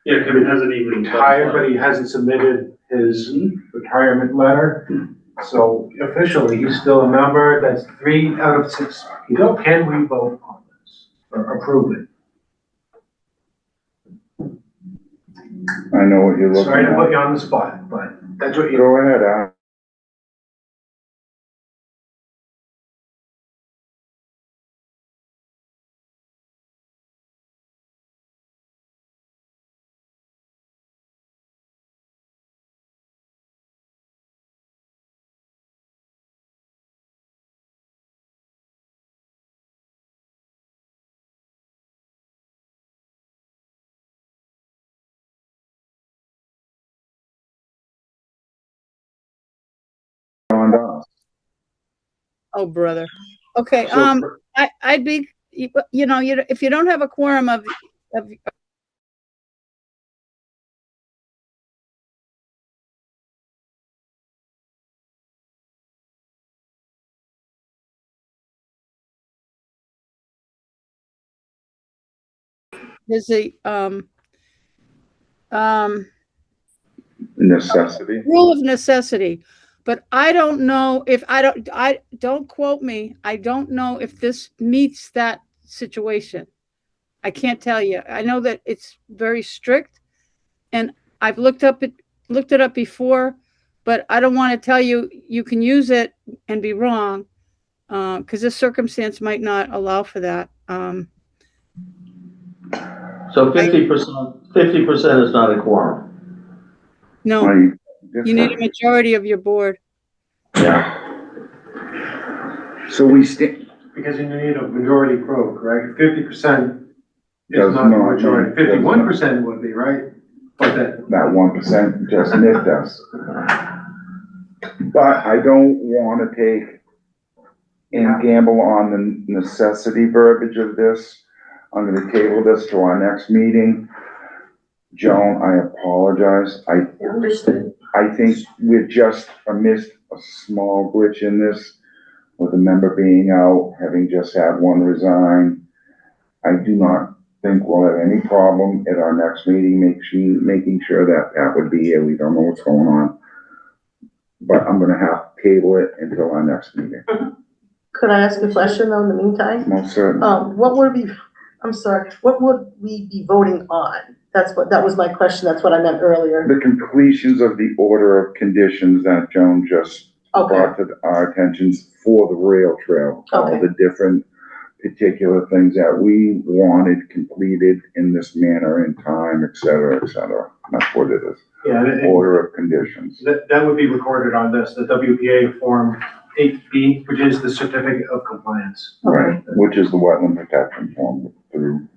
[SPEAKER 1] Yeah, Kevin hasn't even.
[SPEAKER 6] retired, but he hasn't submitted his retirement letter. So officially, he's still a member. That's 3 out of 6 people. Can we vote on this or approve it?
[SPEAKER 3] I know what you're looking
[SPEAKER 6] Sorry to put
[SPEAKER 3] at.
[SPEAKER 6] you on the spot, but that's what you.
[SPEAKER 3] Go ahead, Al. On to us.
[SPEAKER 8] Oh, brother. Okay,
[SPEAKER 1] So-
[SPEAKER 8] I'd be, you know, if you don't have a quorum of there's a,
[SPEAKER 3] Necessity.
[SPEAKER 8] rule of necessity, but I don't know if, I don't quote me. I don't know if this meets that situation. I can't tell you. I know that it's very strict and I've looked it up before, but I don't want to tell you, you can use it and be wrong. Cause this circumstance might not allow for that.
[SPEAKER 2] So 50% is not a quorum.
[SPEAKER 8] No, you need a majority of your board.
[SPEAKER 3] Yeah. So we stand,
[SPEAKER 6] Because you need a majority vote, right? 50%
[SPEAKER 3] Does
[SPEAKER 6] is not a
[SPEAKER 3] not,
[SPEAKER 6] majority.
[SPEAKER 3] no, does not.
[SPEAKER 6] 51% would be, right? But that,
[SPEAKER 3] that 1% just nipped us. But I don't wanna take and gamble on the necessity verbiage of this. I'm gonna table this to our next meeting. Joan, I apologize.
[SPEAKER 7] Understood.
[SPEAKER 3] I think we've just missed a small glitch in this with a member being out, having just had one resign. I do not think we'll have any problem at our next meeting, making sure that that would be here. We don't know what's going on. But I'm gonna have to table it until our next meeting.
[SPEAKER 4] Could I ask a question though in the meantime?
[SPEAKER 3] Most certainly.
[SPEAKER 4] What would we, I'm sorry, what would we be voting on? That was my question. That's what I meant earlier.
[SPEAKER 3] The completions of the order of conditions that Joan just
[SPEAKER 4] Okay,
[SPEAKER 3] brought to our attentions for the rail trail. All
[SPEAKER 4] Okay.
[SPEAKER 3] the different particular things that we wanted completed in this manner in time, et cetera, et cetera. That's what it is.
[SPEAKER 6] yeah, and
[SPEAKER 3] Order of conditions.
[SPEAKER 6] that would be recorded on this, the WPA Form 8B, which is the certificate of compliance.
[SPEAKER 3] Right, which is the wetland protection form through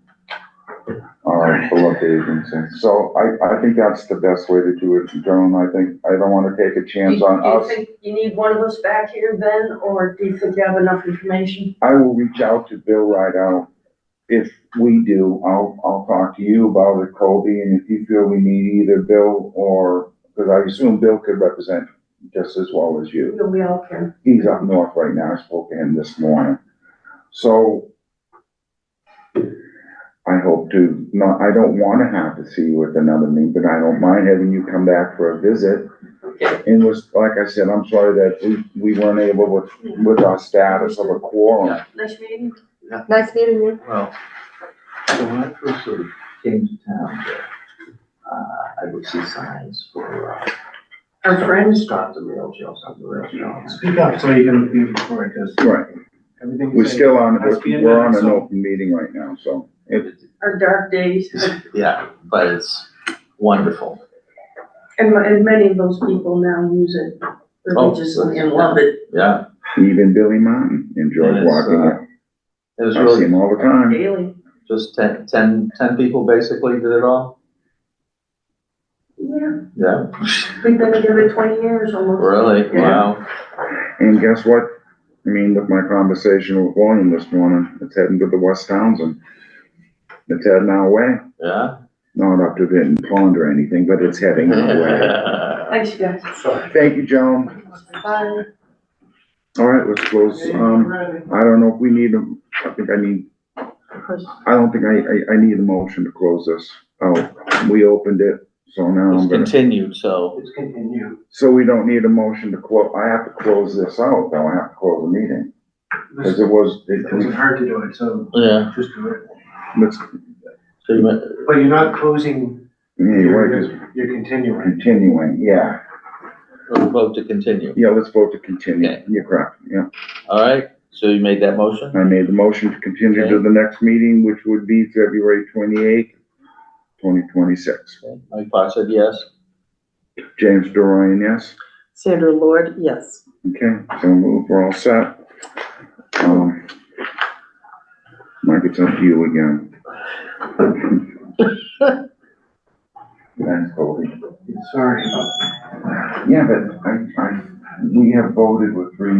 [SPEAKER 3] our beloved agency. So I think that's the best way to do it, Joan. I don't wanna take a chance on
[SPEAKER 7] Do you
[SPEAKER 3] us.
[SPEAKER 7] think you need one of us back here, Ben, or do you think you have enough information?
[SPEAKER 3] I will reach out to Bill Rideout. If we do, I'll talk to you about it, Colby, and if you feel we need either Bill or, because I assume Bill could represent just as well as you.
[SPEAKER 7] We all can.
[SPEAKER 3] He's up north right now. I spoke to him this morning. So I hope to not, I don't want to have to see you at another meeting, but I don't mind having you come back for a visit. And was, like I said, I'm sorry that we weren't able with our status of a quorum.
[SPEAKER 7] Nice meeting.
[SPEAKER 4] nice meeting you.
[SPEAKER 2] Well, so when I first sort of came to town, I would see signs for,
[SPEAKER 7] Our friends,
[SPEAKER 2] stop the rail jail, stop the rail jail.
[SPEAKER 6] Speak up so you can be recorded, because
[SPEAKER 3] Right.
[SPEAKER 6] everything. you
[SPEAKER 3] We're
[SPEAKER 6] say
[SPEAKER 3] still on,
[SPEAKER 6] has to be in
[SPEAKER 3] we're on
[SPEAKER 6] minutes,
[SPEAKER 3] an
[SPEAKER 6] so-
[SPEAKER 3] open meeting right now, so
[SPEAKER 7] our dark days,
[SPEAKER 2] Yeah, but it's wonderful.
[SPEAKER 7] and many of those people now use it religiously and love it
[SPEAKER 2] Yeah,
[SPEAKER 3] even Billy Martin enjoyed
[SPEAKER 2] And it's,
[SPEAKER 3] walking it.
[SPEAKER 2] it was
[SPEAKER 3] I see
[SPEAKER 2] really
[SPEAKER 3] him all the time.
[SPEAKER 7] daily.
[SPEAKER 2] just 10 people basically did it all. Yeah,
[SPEAKER 7] We've been together 20 years almost.
[SPEAKER 2] really?
[SPEAKER 7] Yeah.
[SPEAKER 2] Wow.
[SPEAKER 3] And guess what? I mean, with my conversation with William this morning, it's heading to the West Townsend. It's heading our way.
[SPEAKER 2] Yeah?
[SPEAKER 3] Not up to Vinton Pond or anything, but it's heading our way.
[SPEAKER 7] Thanks, you guys.
[SPEAKER 3] Thank you, Joan.
[SPEAKER 4] Bye.
[SPEAKER 3] All right, let's close. I don't know if we need a, I think I need, I don't think I need a motion to close this. Oh, we opened it, so now
[SPEAKER 2] It's
[SPEAKER 3] I'm gonna,
[SPEAKER 2] continued, so,
[SPEAKER 6] It's continued.
[SPEAKER 3] so we don't need a motion to close. I have to close this out, though. I have to close the meeting. Cause it was,
[SPEAKER 6] It doesn't hurt to do it, so
[SPEAKER 2] yeah.
[SPEAKER 6] just do it.
[SPEAKER 3] let's,
[SPEAKER 2] So you meant,
[SPEAKER 6] But you're not closing,
[SPEAKER 3] yeah, you're right, just
[SPEAKER 6] you're continuing.
[SPEAKER 3] continuing, yeah.
[SPEAKER 2] we'll vote to continue.
[SPEAKER 3] Yeah, let's vote to continue.
[SPEAKER 2] Okay.
[SPEAKER 3] You're correct, yeah.
[SPEAKER 2] All right, so you made that motion?
[SPEAKER 3] I made the motion to continue to the next meeting, which would be February 28th, 2026.
[SPEAKER 2] Okay. Mike Fox said yes.
[SPEAKER 3] James Dorian, yes?
[SPEAKER 4] Sandra Lord, yes.
[SPEAKER 3] Okay, so we're all set. Mike, it's up to you again. Thanks, Colby.
[SPEAKER 6] Sorry about that.
[SPEAKER 3] Yeah, but we have voted with 3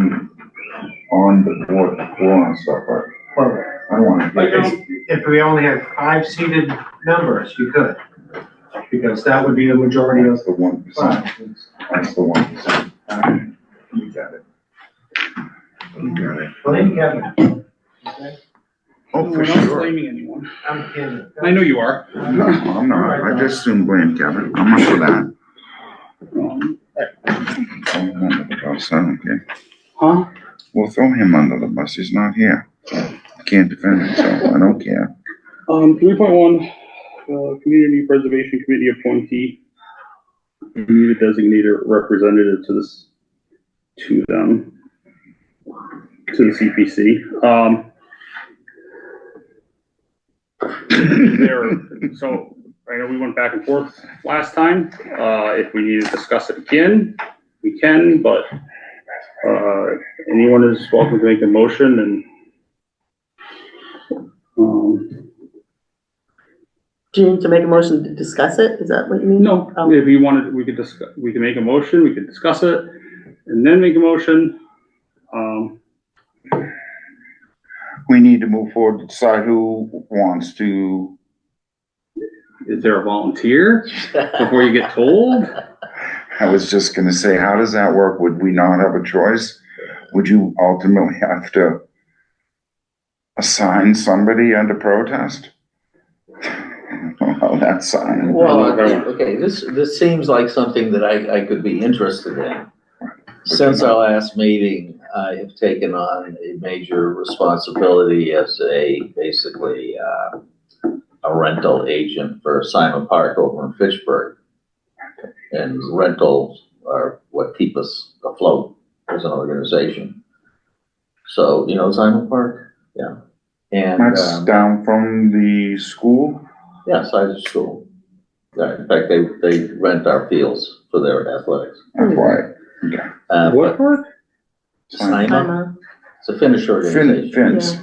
[SPEAKER 3] on the board before and stuff, but
[SPEAKER 6] Well,
[SPEAKER 3] I don't wanna
[SPEAKER 6] Like,
[SPEAKER 3] get,
[SPEAKER 6] if we only had 5 seated members, you could. Because that would be the majority of
[SPEAKER 3] that's the 1%. That's the 1%. You got it. You got it.
[SPEAKER 6] Blame Kevin. Okay?
[SPEAKER 3] Oh,
[SPEAKER 1] We're
[SPEAKER 3] for
[SPEAKER 1] not
[SPEAKER 3] sure.
[SPEAKER 1] blaming anyone.
[SPEAKER 6] I'm kidding.
[SPEAKER 1] I know you are.
[SPEAKER 3] No, I'm not. I just assume blame Kevin. I'm up for that. Throw him under the bus, I don't care.
[SPEAKER 1] Huh?
[SPEAKER 3] We'll throw him under the bus. He's not here. Can't defend himself. I don't care.
[SPEAKER 1] 3.1, Community Preservation Committee appointee. We need a designated representative to this, to them, to the CPC. So I know we went back and forth last time. If we need to discuss it again, we can, but, anyone is welcome to make a motion and,
[SPEAKER 4] Do you need to make a motion to discuss it? Is that what you mean?
[SPEAKER 1] no, if you wanted, we could discuss, we can make a motion, we could discuss it, and then make a motion.
[SPEAKER 3] We need to move forward to decide who wants to.
[SPEAKER 1] Is there a volunteer before you get told?
[SPEAKER 3] I was just gonna say, how does that work? Would we not have a choice? Would you ultimately have to assign somebody under protest? Well, that's signed.
[SPEAKER 2] Well, okay, this seems like something that I could be interested in. Since our last meeting, I have taken on a major responsibility as basically a rental agent for Simon Park over in Fitchburg. And rentals are what keep us afloat as an organization. So, you know Simon Park? Yeah. And,
[SPEAKER 3] That's down from the school?
[SPEAKER 2] yeah, side of school. Yeah, in fact, they rent our fields for their athletics.
[SPEAKER 3] That's right.
[SPEAKER 1] What part?
[SPEAKER 2] Simon, it's a Finnish organization.
[SPEAKER 3] Finns.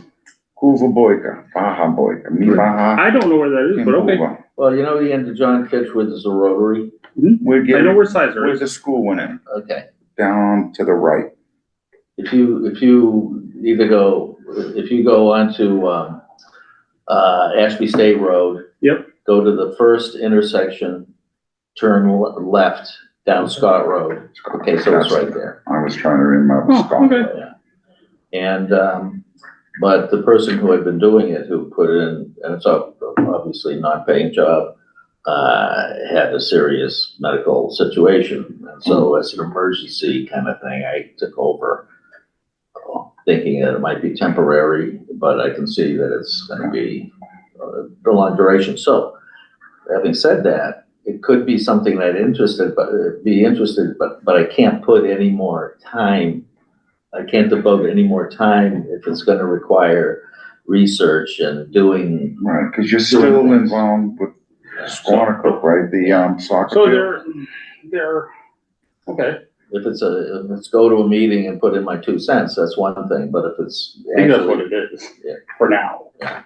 [SPEAKER 3] Kuva Boika, Baha Boika, Mivaha.
[SPEAKER 1] I don't know where that is, but okay.
[SPEAKER 3] Kuva.
[SPEAKER 2] Well, you know the end of John Fitchwood is a rotary.
[SPEAKER 3] We're
[SPEAKER 1] I
[SPEAKER 3] getting,
[SPEAKER 1] know where Sizer
[SPEAKER 3] where's
[SPEAKER 1] is.
[SPEAKER 3] the school went in?
[SPEAKER 2] Okay.
[SPEAKER 3] Down to the right.
[SPEAKER 2] If you either go, if you go onto, Ashby State Road.
[SPEAKER 1] Yep.
[SPEAKER 2] Go to the first intersection, turn left down Scott Road. Okay, so it's right there.
[SPEAKER 3] I was trying to remember.
[SPEAKER 1] Oh,
[SPEAKER 3] Scott.
[SPEAKER 1] okay.
[SPEAKER 2] Yeah. And, but the person who had been doing it, who put it in, and it's obviously non-paying job, had a serious medical situation. And so as an emergency kind of thing, I took over, thinking that it might be temporary, but I can see that it's gonna be a long duration. So having said that, it could be something that be interested, but I can't put any more time. I can't devote any more time if it's gonna require research and doing.
[SPEAKER 3] Right, because you're still involved with Squanicook, right? The soccer.
[SPEAKER 1] So
[SPEAKER 3] field.
[SPEAKER 1] they're, okay.
[SPEAKER 2] If it's go to a meeting and put in my 2 cents, that's one thing, but if it's
[SPEAKER 1] I think that's what
[SPEAKER 2] actually,
[SPEAKER 1] it is,
[SPEAKER 2] Yeah.
[SPEAKER 1] for now.
[SPEAKER 2] Yeah.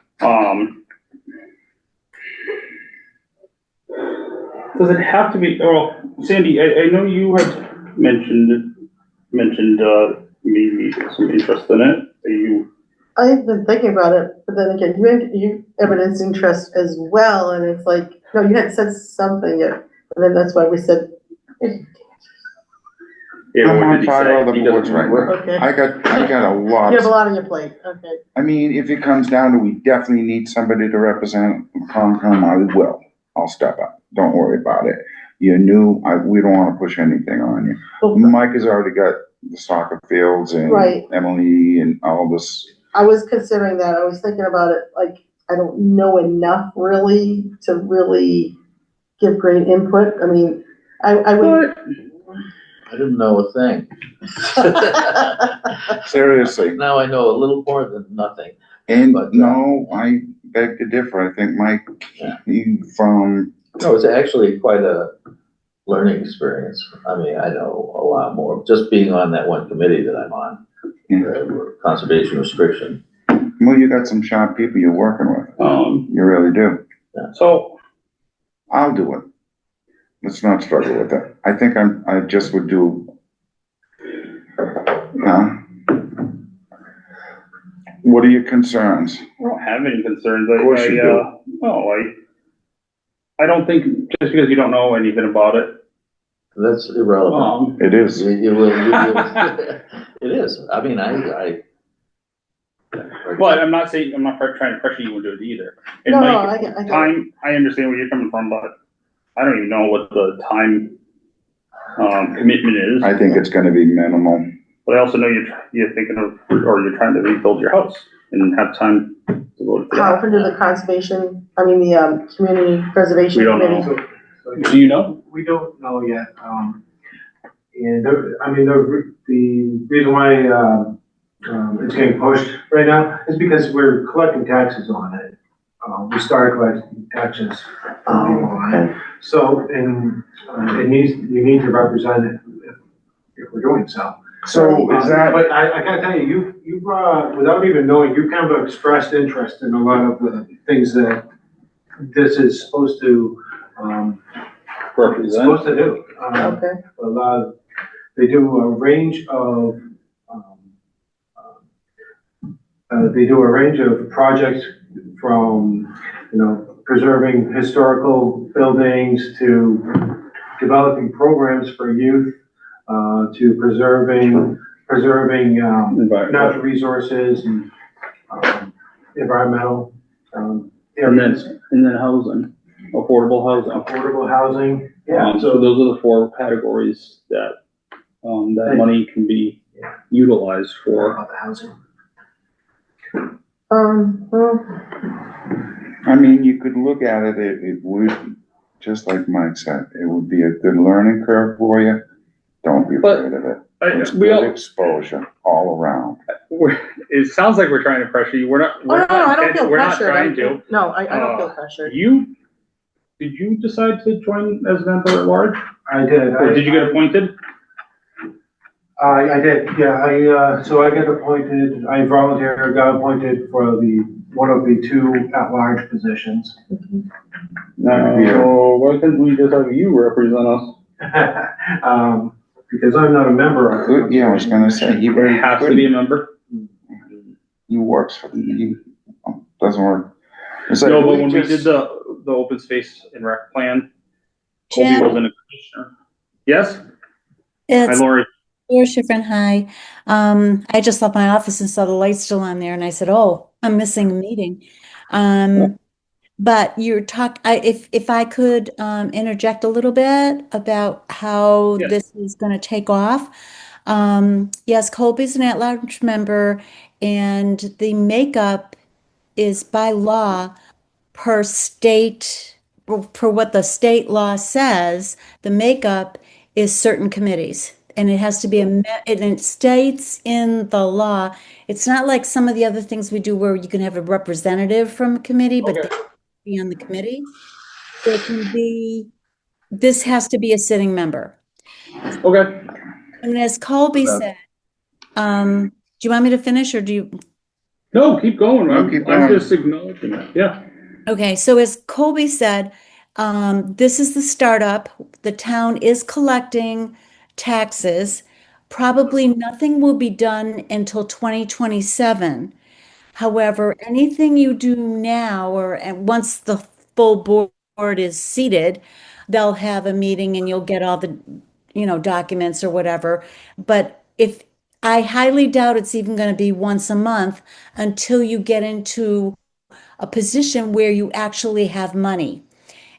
[SPEAKER 1] Does it have to be, well, Sandy, I know you had mentioned, maybe some interest in it. Are you,
[SPEAKER 4] I've been thinking about it, but then again, you evidenced interest as well, and it's like, no, you had said something, and then that's why we said,
[SPEAKER 1] yeah,
[SPEAKER 3] I'm
[SPEAKER 1] what
[SPEAKER 3] on
[SPEAKER 1] did he
[SPEAKER 3] five
[SPEAKER 1] say?
[SPEAKER 3] other
[SPEAKER 1] He doesn't
[SPEAKER 3] boards right
[SPEAKER 1] remember.
[SPEAKER 3] now.
[SPEAKER 4] okay.
[SPEAKER 3] I got a lot.
[SPEAKER 4] You have a lot on your plate, okay.
[SPEAKER 3] I mean, if it comes down to we definitely need somebody to represent Concom, I will. I'll step up. Don't worry about it. You're new. We don't want to push anything on you.
[SPEAKER 4] Well,
[SPEAKER 3] Mike has already got the soccer fields and
[SPEAKER 4] Right.
[SPEAKER 3] Emily and all this.
[SPEAKER 4] I was considering that, I was thinking about it, like, I don't know enough really to really give great input, I mean, I would.
[SPEAKER 2] I didn't know a thing.
[SPEAKER 3] Seriously.
[SPEAKER 2] Now I know a little more than nothing.
[SPEAKER 3] And
[SPEAKER 2] But,
[SPEAKER 3] no, I beg to differ. I think Mike,
[SPEAKER 2] Yeah.
[SPEAKER 3] he from,
[SPEAKER 2] No, it's actually quite a learning experience. I mean, I know a lot more, just being on that one committee that I'm on, conservation restriction.
[SPEAKER 3] well, you got some sharp people you're working with. You really do.
[SPEAKER 1] So,
[SPEAKER 3] I'll do it. Let's not struggle with it. I think I just would do, what are your concerns?
[SPEAKER 1] I don't have any concerns.
[SPEAKER 3] Of course you do.
[SPEAKER 1] I don't think, just because you don't know anything about it,
[SPEAKER 2] That's irrelevant.
[SPEAKER 3] It is.
[SPEAKER 2] You will, it is. I mean,
[SPEAKER 1] but I'm not trying to pressure you into it either. It
[SPEAKER 4] No,
[SPEAKER 1] might-
[SPEAKER 4] no, I get it.
[SPEAKER 1] Time, I understand where you're coming from, but I don't even know what the time, commitment is.
[SPEAKER 3] I think it's gonna be minimal.
[SPEAKER 1] But I also know you're thinking of, or you're trying to rebuild your house and have time to go to
[SPEAKER 4] How
[SPEAKER 1] that.
[SPEAKER 4] often do the conservation, community preservation
[SPEAKER 1] We don't
[SPEAKER 4] committee?
[SPEAKER 1] know. Do you know?
[SPEAKER 6] We don't know yet, and the reason why, it's getting pushed right now is because we're collecting taxes on it. We started collecting taxes on it. So, and, you need to represent it if we're doing so.
[SPEAKER 3] So is that,
[SPEAKER 6] But I gotta tell you, you without even knowing, you kind of expressed interest in a lot of the things that this is supposed to, it's supposed to do.
[SPEAKER 4] Okay,
[SPEAKER 6] A lot, they do a range of, projects from, preserving historical buildings to developing programs for youth, to preserving, natural resources and, environmental, areas.
[SPEAKER 1] And then housing, affordable housing.
[SPEAKER 6] Affordable housing, yeah,
[SPEAKER 1] So those are the four categories that, that money can be utilized for.
[SPEAKER 6] about the housing.
[SPEAKER 4] well,
[SPEAKER 3] I mean, you could look at it, it would, just like Mike said, it would be a good learning curve for you. Don't be
[SPEAKER 1] But
[SPEAKER 3] afraid of it. It's
[SPEAKER 1] We
[SPEAKER 3] good
[SPEAKER 1] all,
[SPEAKER 3] exposure all around.
[SPEAKER 1] it sounds like we're trying to pressure you. We're not,
[SPEAKER 4] oh, no, I don't feel
[SPEAKER 1] we're not
[SPEAKER 4] pressured.
[SPEAKER 1] trying to.
[SPEAKER 4] No, I don't feel pressured.
[SPEAKER 1] Did you decide to join as a member at large?
[SPEAKER 6] I did.
[SPEAKER 1] Or did you get appointed?
[SPEAKER 6] I did, yeah, so I got appointed, I volunteered, got appointed for one of the two at-large positions.
[SPEAKER 1] No, why couldn't we just have you represent us?
[SPEAKER 6] Because I'm not a member of.
[SPEAKER 3] Yeah, I was gonna say, he
[SPEAKER 1] It has to be a member?
[SPEAKER 3] he works for he doesn't work. It's like
[SPEAKER 1] No, but when we
[SPEAKER 3] just-
[SPEAKER 1] did the open space and rec plan, Colby
[SPEAKER 9] Jim,
[SPEAKER 1] wasn't a commissioner. Yes? Hi,
[SPEAKER 9] it's
[SPEAKER 1] Lori.
[SPEAKER 9] Laura Schifrin. Hi. I just left my office and saw the light still on there, and I said, "Oh, I'm missing a meeting." But you're if I could interject a little bit about how
[SPEAKER 1] Yes.
[SPEAKER 9] this is going to take off. Yes, Colby's an at-large member, and the makeup is by law per state, per what the state law says. The makeup is certain committees. And it has to be and it states in the law. It's not like some of the other things we do where you can have a representative from a committee, but they be on the committee. There can be, this has to be a sitting member.
[SPEAKER 1] Okay.
[SPEAKER 9] And as Colby said, do you want me to finish or do you?
[SPEAKER 1] No, keep going.
[SPEAKER 3] No, keep
[SPEAKER 1] I'm
[SPEAKER 3] going.
[SPEAKER 1] just acknowledging it. Yeah.
[SPEAKER 9] Okay, so as Colby said, This is the startup. The town is collecting taxes. Probably nothing will be done until 2027. However, anything you do now, and once the full board is seated, they'll have a meeting and you'll get all the, documents or whatever. But I highly doubt it's even going to be once a month until you get into a position where you actually have money.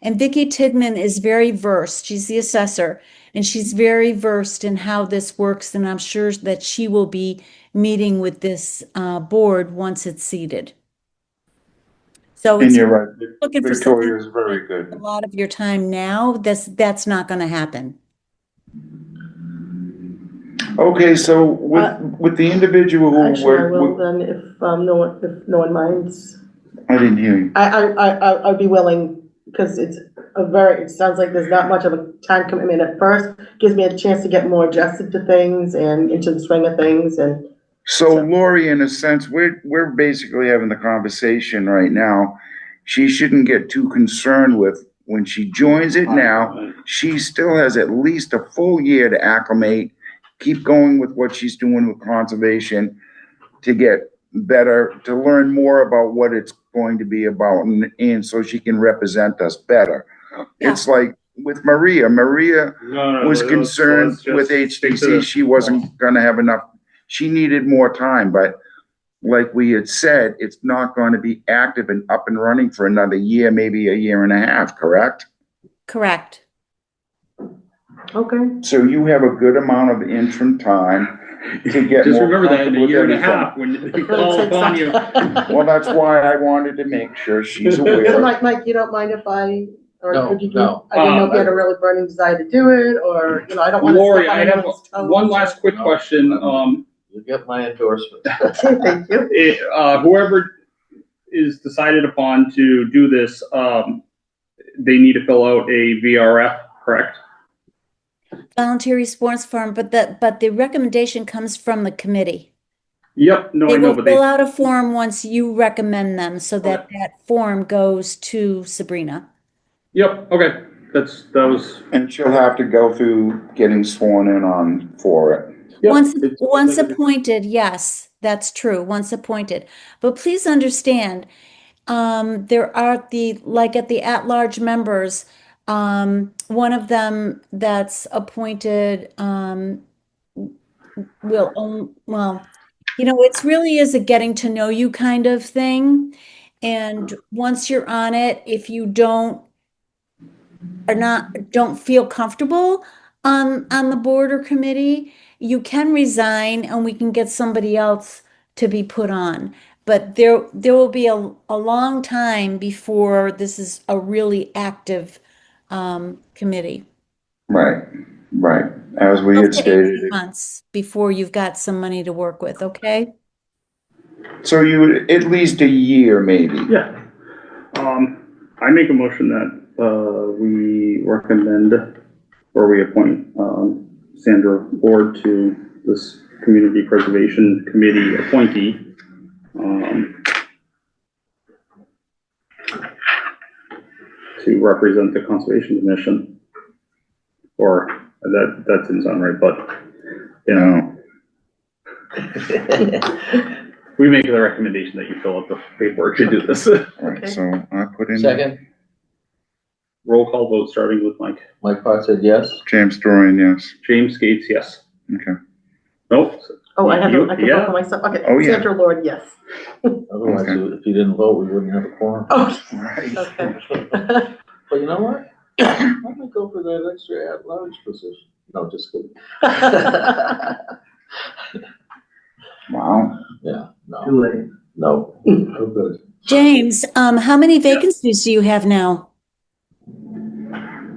[SPEAKER 9] And Vicki Tidman is very versed. She's the assessor, and she's very versed in how this works. And I'm sure that she will be meeting with this board once it's seated. So
[SPEAKER 3] And
[SPEAKER 9] it's
[SPEAKER 3] you're right,
[SPEAKER 9] looking for
[SPEAKER 3] Victoria is
[SPEAKER 9] something
[SPEAKER 3] very
[SPEAKER 9] a
[SPEAKER 3] good.
[SPEAKER 9] lot of your time now. That's not going to happen.
[SPEAKER 3] Okay, so with the individual who
[SPEAKER 4] Actually, I will then, if no one minds.
[SPEAKER 3] I didn't hear you.
[SPEAKER 4] I'd be willing, because it sounds like there's not much of a time commitment at first. Gives me a chance to get more adjusted to things and into the swing of things, and
[SPEAKER 3] So Lori, in a sense, we're basically having the conversation right now. She shouldn't get too concerned with when she joins it now. She still has at least a full year to acclimate, keep going with what she's doing with conservation, to get better, to learn more about what it's going to be about, and so she can represent us better.
[SPEAKER 9] Yeah.
[SPEAKER 3] It's like with Maria. Maria was concerned with HTC. She wasn't gonna have enough. She needed more time, but like we had said, it's not going to be active and up and running for another year, maybe a year and a half, correct?
[SPEAKER 9] Correct.
[SPEAKER 4] okay.
[SPEAKER 3] So you have a good amount of interim time to get
[SPEAKER 1] Just
[SPEAKER 3] more
[SPEAKER 1] remember that in a
[SPEAKER 3] comfortable with
[SPEAKER 1] year and a
[SPEAKER 3] everything.
[SPEAKER 1] half, when they call upon you.
[SPEAKER 3] Well, that's why I wanted to make sure she's aware.
[SPEAKER 4] Mike, you don't mind if I, or
[SPEAKER 2] No,
[SPEAKER 4] could you do?
[SPEAKER 2] no.
[SPEAKER 4] I didn't know if you had a really burning desire to do it, or, I don't want to
[SPEAKER 1] Lori,
[SPEAKER 4] step on
[SPEAKER 1] I have
[SPEAKER 4] anyone's toes.
[SPEAKER 1] one last quick question.
[SPEAKER 2] You get my endorsement.
[SPEAKER 4] Okay, thank you.
[SPEAKER 1] Whoever is decided upon to do this, they need to fill out a VRF, correct?
[SPEAKER 9] Volunteer response form, but the recommendation comes from the committee.
[SPEAKER 1] Yep, no, I
[SPEAKER 9] They
[SPEAKER 1] know,
[SPEAKER 9] will
[SPEAKER 1] but
[SPEAKER 9] fill out a form once you recommend them, so that
[SPEAKER 1] Okay.
[SPEAKER 9] that form goes to Sabrina.
[SPEAKER 1] yep, okay, that was.
[SPEAKER 3] And she'll have to go through getting sworn in on for it.
[SPEAKER 1] Yep,
[SPEAKER 9] Once appointed, yes, that's true, once appointed. But please understand, there are at the at-large members, one of them that's appointed, it really is a getting to know you kind of thing. And once you're on it, if you don't feel comfortable on the board or committee, you can resign and we can get somebody else to be put on. But there will be a long time before this is a really active committee.
[SPEAKER 3] Right, right. As we
[SPEAKER 9] Up
[SPEAKER 3] had
[SPEAKER 9] to
[SPEAKER 3] stated.
[SPEAKER 9] 18 months before you've got some money to work with, okay?
[SPEAKER 3] So you would, at least a year, maybe.
[SPEAKER 1] Yeah. I make a motion that, we recommend, or we appoint, Sandra Ward to this Community Preservation Committee appointee. To represent the Conservation Commission. Or, that didn't sound right, but, we make the recommendation that you fill out the paperwork to do this.
[SPEAKER 3] All right, so I put in.
[SPEAKER 2] Second,
[SPEAKER 1] Roll call vote starting with Mike.
[SPEAKER 2] Mike Fox said yes.
[SPEAKER 3] James Dorian, yes.
[SPEAKER 1] James Gates, yes.
[SPEAKER 3] Okay.
[SPEAKER 1] Nope.
[SPEAKER 4] Oh, I can
[SPEAKER 1] You-
[SPEAKER 4] vote
[SPEAKER 1] yeah.
[SPEAKER 4] for myself, okay.
[SPEAKER 3] Oh, yeah.
[SPEAKER 4] Sandra Lord, yes.
[SPEAKER 2] Otherwise,
[SPEAKER 3] Okay.
[SPEAKER 2] if you didn't vote, we wouldn't have a quorum.
[SPEAKER 4] Oh,
[SPEAKER 3] Right.
[SPEAKER 4] okay.
[SPEAKER 2] But you know what? I might go for that extra at-large position. No, just kidding.
[SPEAKER 3] Wow.
[SPEAKER 2] Yeah, no,
[SPEAKER 6] Too late.
[SPEAKER 2] no, no good.
[SPEAKER 9] James, how many vacancies do you have now?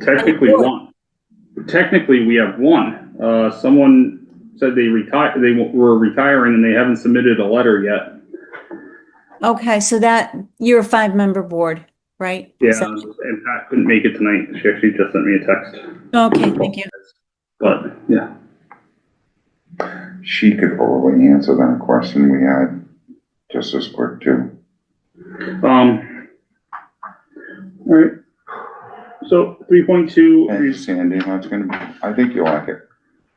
[SPEAKER 1] Technically one. Technically, we have one. Someone said they were retiring and they haven't submitted a letter yet.
[SPEAKER 9] Okay, so you're a 5-member board, right?
[SPEAKER 1] Yeah,
[SPEAKER 9] Is that-
[SPEAKER 1] and Pat couldn't make it tonight. She actually just sent me a text.
[SPEAKER 9] Okay, thank you.
[SPEAKER 1] But, yeah.
[SPEAKER 3] She could probably answer that question we had just as quick too.
[SPEAKER 1] All right. So 3.2,
[SPEAKER 3] Hey, Sandy, that's gonna be, I think you'll like it.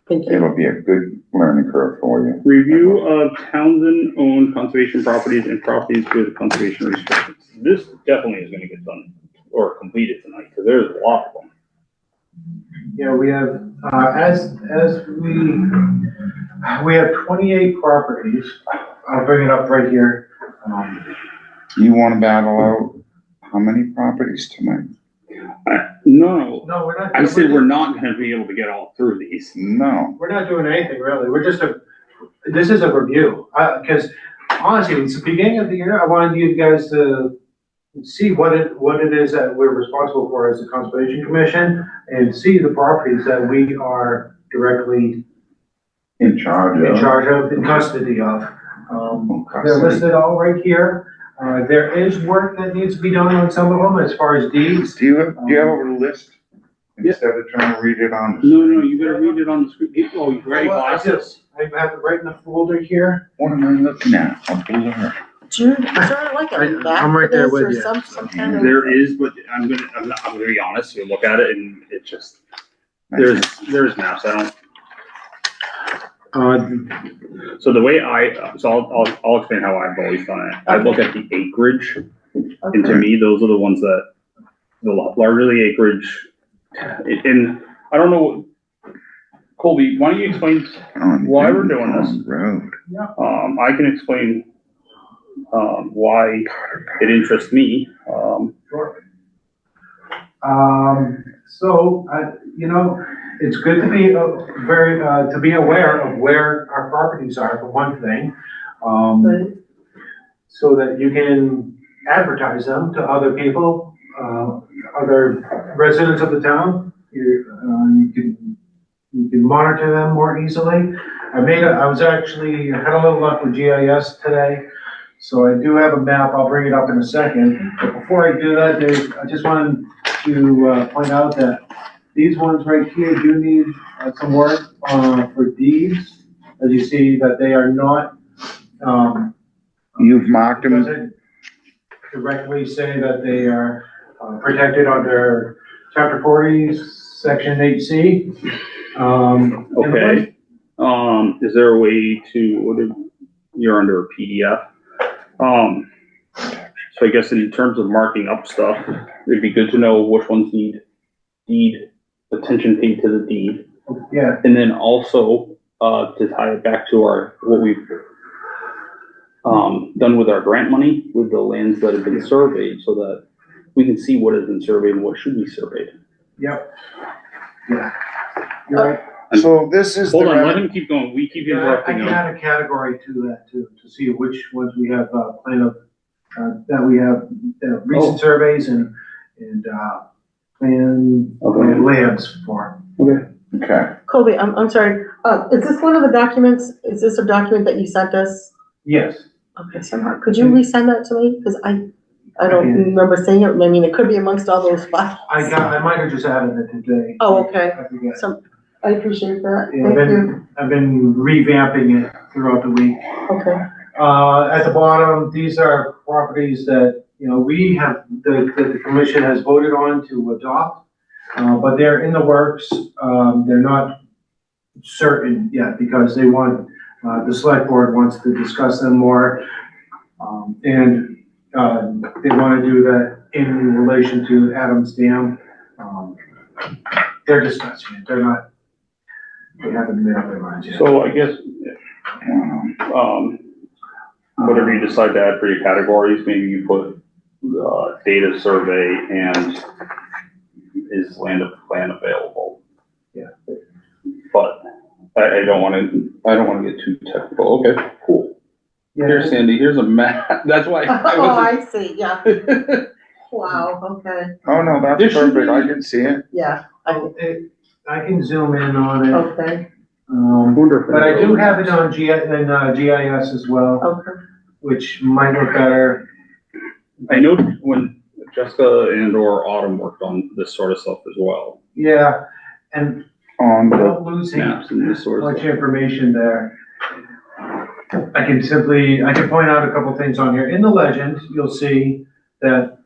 [SPEAKER 4] Thank you.
[SPEAKER 3] It'll be a good learning curve for you.
[SPEAKER 1] review of Townsend-owned conservation properties and properties with conservation restrictions. This definitely is gonna get done or completed tonight, because there's a lot of them.
[SPEAKER 6] Yeah, we have, we have 28 properties. I'll bring it up right here.
[SPEAKER 3] You wanna battle out how many properties tonight?
[SPEAKER 1] No,
[SPEAKER 6] No, we're not.
[SPEAKER 1] I said we're not gonna be able to get all through these.
[SPEAKER 3] No.
[SPEAKER 6] We're not doing anything really. We're just this is a review. Because honestly, it's the beginning of the year. I wanted you guys to see what it is that we're responsible for as a Conservation Commission and see the properties that we are directly
[SPEAKER 3] In charge of.
[SPEAKER 6] in custody of. They're
[SPEAKER 3] Custody.
[SPEAKER 6] listed all right here. There is work that needs to be done on some of them as far as deeds.
[SPEAKER 3] Do you have a list? Instead of trying to read it on. the
[SPEAKER 1] No,
[SPEAKER 3] screen?
[SPEAKER 1] you gotta read it on the screen. Oh, you ready,
[SPEAKER 6] Well, I
[SPEAKER 1] glasses?
[SPEAKER 6] I have it right in the folder here.
[SPEAKER 3] What am I looking at? A blur.
[SPEAKER 4] Jude, is there like a map
[SPEAKER 6] I'm right
[SPEAKER 4] for
[SPEAKER 6] there
[SPEAKER 4] this
[SPEAKER 6] with
[SPEAKER 4] or
[SPEAKER 6] you.
[SPEAKER 4] some kind of?
[SPEAKER 1] There is, but I'm gonna be honest, you look at it and it just, there's maps, I don't. So the way I'll explain how I've always done it. I look at the acreage, and to
[SPEAKER 4] Okay.
[SPEAKER 1] me, those are the ones that, the larger the acreage, and I don't know, Colby, why don't you explain,
[SPEAKER 3] On
[SPEAKER 1] Why we're doing this?
[SPEAKER 3] Newton Road.
[SPEAKER 1] I can explain, why it interests me,
[SPEAKER 6] So, it's good to be to be aware of where our properties are, for one thing.
[SPEAKER 4] Right.
[SPEAKER 6] So that you can advertise them to other people, other residents of the town. You can monitor them more easily. I was actually, had a little luck with GIS today, so I do have a map. I'll bring it up in a second. But before I do that, Dave, I just wanted to point out that these ones right here do need some work for deeds. As you see that they are not,
[SPEAKER 3] You've marked them?
[SPEAKER 6] doesn't directly say that they are protected under chapter 40, section 8C.
[SPEAKER 1] okay? Is there a way to, you're under a PDF? So I guess in terms of marking up stuff, it'd be good to know which ones need deed, attention paid to the deed.
[SPEAKER 6] Yeah,
[SPEAKER 1] And then also, to tie it back to what we've, done with our grant money, with the lands that have been surveyed, so that we can see what has been surveyed and what should be surveyed.
[SPEAKER 6] yep. Yeah. You're right.
[SPEAKER 3] So this is
[SPEAKER 1] Hold on, let
[SPEAKER 3] the,
[SPEAKER 1] him keep going, we keep
[SPEAKER 6] Yeah, I
[SPEAKER 1] interrupting
[SPEAKER 6] can
[SPEAKER 1] him.
[SPEAKER 6] add a category to that too, to see which ones we have, plan of, that we have, recent surveys and, plan
[SPEAKER 1] Okay.
[SPEAKER 6] lands for.
[SPEAKER 3] okay.
[SPEAKER 4] Colby, I'm sorry, is this one of the documents, is this a document that you sent us?
[SPEAKER 6] Yes.
[SPEAKER 4] Okay, somehow, could you resend that to me? Because I don't remember seeing it, I mean, it could be amongst all those files.
[SPEAKER 6] I might have just added it today.
[SPEAKER 4] Oh, okay,
[SPEAKER 6] I forget.
[SPEAKER 4] so, I appreciate that,
[SPEAKER 6] Yeah,
[SPEAKER 4] thank you,
[SPEAKER 6] I've been revamping it throughout the week.
[SPEAKER 4] okay.
[SPEAKER 6] At the bottom, these are properties that, we have, the commission has voted on to adopt, but they're in the works. They're not certain yet because they want, the select board wants to discuss them more. And they want to do that in relation to Adams Dam. They're discussing it. They haven't made up their minds yet.
[SPEAKER 1] So I guess, whatever you decide to add for your categories, maybe you put, data survey and is land available.
[SPEAKER 6] Yeah.
[SPEAKER 1] But I don't wanna get too technical, okay, cool.
[SPEAKER 6] Yeah.
[SPEAKER 1] Here's Sandy, here's a map, that's why I
[SPEAKER 4] Oh,
[SPEAKER 1] wasn't.
[SPEAKER 4] I see, yeah, wow, okay,
[SPEAKER 3] Oh, no,
[SPEAKER 1] There
[SPEAKER 3] that's
[SPEAKER 1] should
[SPEAKER 3] perfect.
[SPEAKER 1] be-
[SPEAKER 3] I can see it.
[SPEAKER 4] yeah,
[SPEAKER 6] I can zoom in on it.
[SPEAKER 4] okay,
[SPEAKER 1] Wonderful.
[SPEAKER 6] But I do have it on GIS as well,
[SPEAKER 4] okay.
[SPEAKER 6] which might look better.
[SPEAKER 1] I know when Jessica and or Autumn worked on this sort of stuff as well,
[SPEAKER 6] Yeah, and
[SPEAKER 3] On the,
[SPEAKER 6] without losing
[SPEAKER 1] maps and this sort of
[SPEAKER 6] much
[SPEAKER 1] stuff.
[SPEAKER 6] information there. I can point out a couple things on here. In the legend, you'll see that,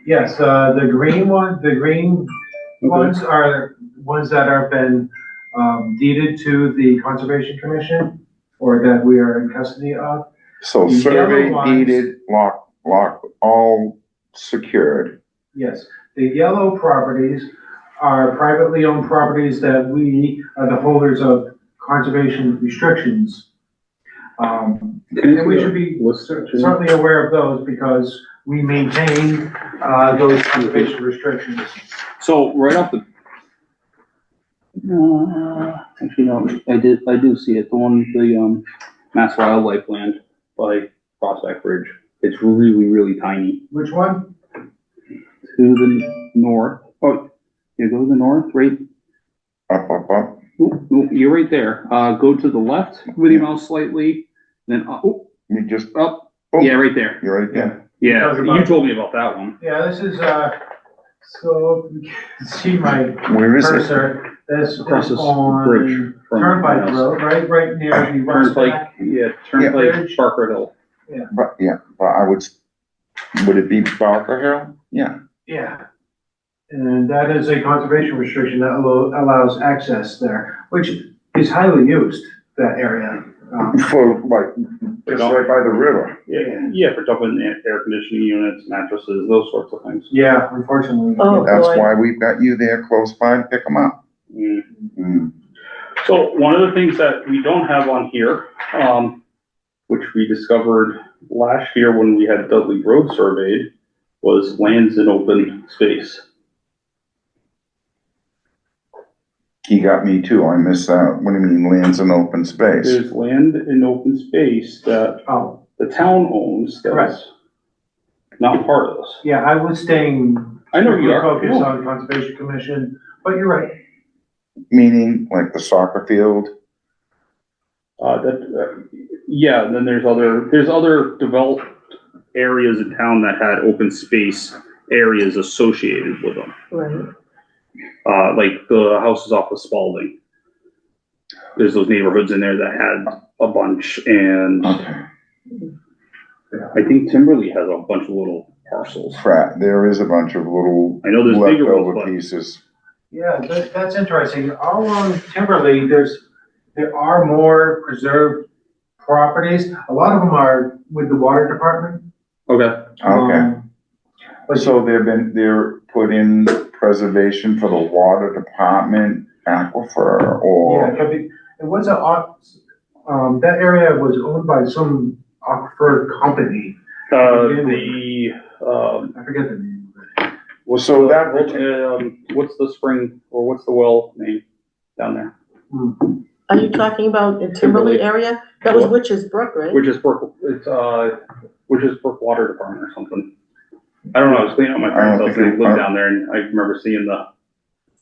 [SPEAKER 6] yes, the green ones are ones that have been deeded to the Conservation Commission or that we are in custody of.
[SPEAKER 3] So
[SPEAKER 6] The
[SPEAKER 3] survey
[SPEAKER 6] yellow ones-
[SPEAKER 3] deeded, lock, all secured.
[SPEAKER 6] Yes, the yellow properties are privately owned properties that we are the holders of conservation restrictions. And we should be certainly aware of those because we maintain those conservation restrictions.
[SPEAKER 1] So right off the. Actually, no, I do see it, the one, the, Mass Wildlife Land by Prospect Bridge. It's really, really tiny.
[SPEAKER 6] Which one?
[SPEAKER 1] To the north, oh, you go to the north, right?
[SPEAKER 3] Up.
[SPEAKER 1] Oop, you're right there. Go to the left with your mouse slightly, then up,
[SPEAKER 3] You just,
[SPEAKER 1] up.
[SPEAKER 3] Oh.
[SPEAKER 1] Yeah, right there.
[SPEAKER 3] you're right there.
[SPEAKER 1] Yeah,
[SPEAKER 6] Talking about-
[SPEAKER 1] you told me about that one.
[SPEAKER 6] Yeah, this is, so you can see my
[SPEAKER 3] Where is it?
[SPEAKER 6] cursor. This is
[SPEAKER 1] Across this
[SPEAKER 6] on
[SPEAKER 1] bridge from my
[SPEAKER 6] Turnpike
[SPEAKER 1] house.
[SPEAKER 6] Road, right near the West
[SPEAKER 1] Turnpike,
[SPEAKER 6] Back.
[SPEAKER 1] yeah, Turnpike,
[SPEAKER 6] Bridge.
[SPEAKER 1] Barker Hill.
[SPEAKER 3] But I would it be Barker Hill? Yeah.
[SPEAKER 6] Yeah. And that is a conservation restriction that allows access there, which is highly used, that area.
[SPEAKER 3] For like, just right by the river.
[SPEAKER 1] Yeah, for dumping air conditioning units, mattresses, those sorts of things.
[SPEAKER 6] Yeah, unfortunately.
[SPEAKER 4] Oh,
[SPEAKER 3] That's
[SPEAKER 4] boy.
[SPEAKER 3] why we've got you there close by to pick them up.
[SPEAKER 1] Mm.
[SPEAKER 3] Mm.
[SPEAKER 1] So one of the things that we don't have on here, which we discovered last year when we had Dudley Road surveyed, was lands in open space.
[SPEAKER 3] He got me too. I missed that. What do you mean lands in open space?
[SPEAKER 1] There's land in open space that
[SPEAKER 6] Oh,
[SPEAKER 1] the town owns that's not part of this.
[SPEAKER 6] yeah, I was staying.
[SPEAKER 1] I know you are.
[SPEAKER 6] Focused
[SPEAKER 1] No.
[SPEAKER 6] on Conservation Commission, but you're right.
[SPEAKER 3] Meaning like the soccer field?
[SPEAKER 1] Yeah, and then there's other developed areas in town that had open space areas associated with them.
[SPEAKER 4] Right.
[SPEAKER 1] Like the houses off of Spalding. There's those neighborhoods in there that had a bunch, and
[SPEAKER 3] Okay.
[SPEAKER 1] I think Timberley has a bunch of little parcels.
[SPEAKER 3] There is a bunch of little
[SPEAKER 1] I know there's bigger ones,
[SPEAKER 3] leftover
[SPEAKER 1] but
[SPEAKER 3] pieces.
[SPEAKER 6] Yeah, that's interesting. All along Timberley, there are more preserved properties. A lot of them are with the water department.
[SPEAKER 1] okay.
[SPEAKER 3] Okay.
[SPEAKER 6] But
[SPEAKER 3] So they're put in preservation for the water department aquifer
[SPEAKER 6] yeah,
[SPEAKER 3] or?
[SPEAKER 6] it was that area was owned by some aquifer company. I forget the name of it.
[SPEAKER 1] What's
[SPEAKER 3] So
[SPEAKER 1] the-
[SPEAKER 3] that-
[SPEAKER 1] what's the spring, or what's the well name down there?
[SPEAKER 4] Are you talking about in Timberley area? That was Witch's Brook, right?
[SPEAKER 1] Which is Brook, it's, which is Brook Water Department or something. I don't know, I was cleaning up my
[SPEAKER 3] I
[SPEAKER 1] parents'
[SPEAKER 3] don't
[SPEAKER 1] house,
[SPEAKER 3] think
[SPEAKER 1] they lived down there, and I remember seeing the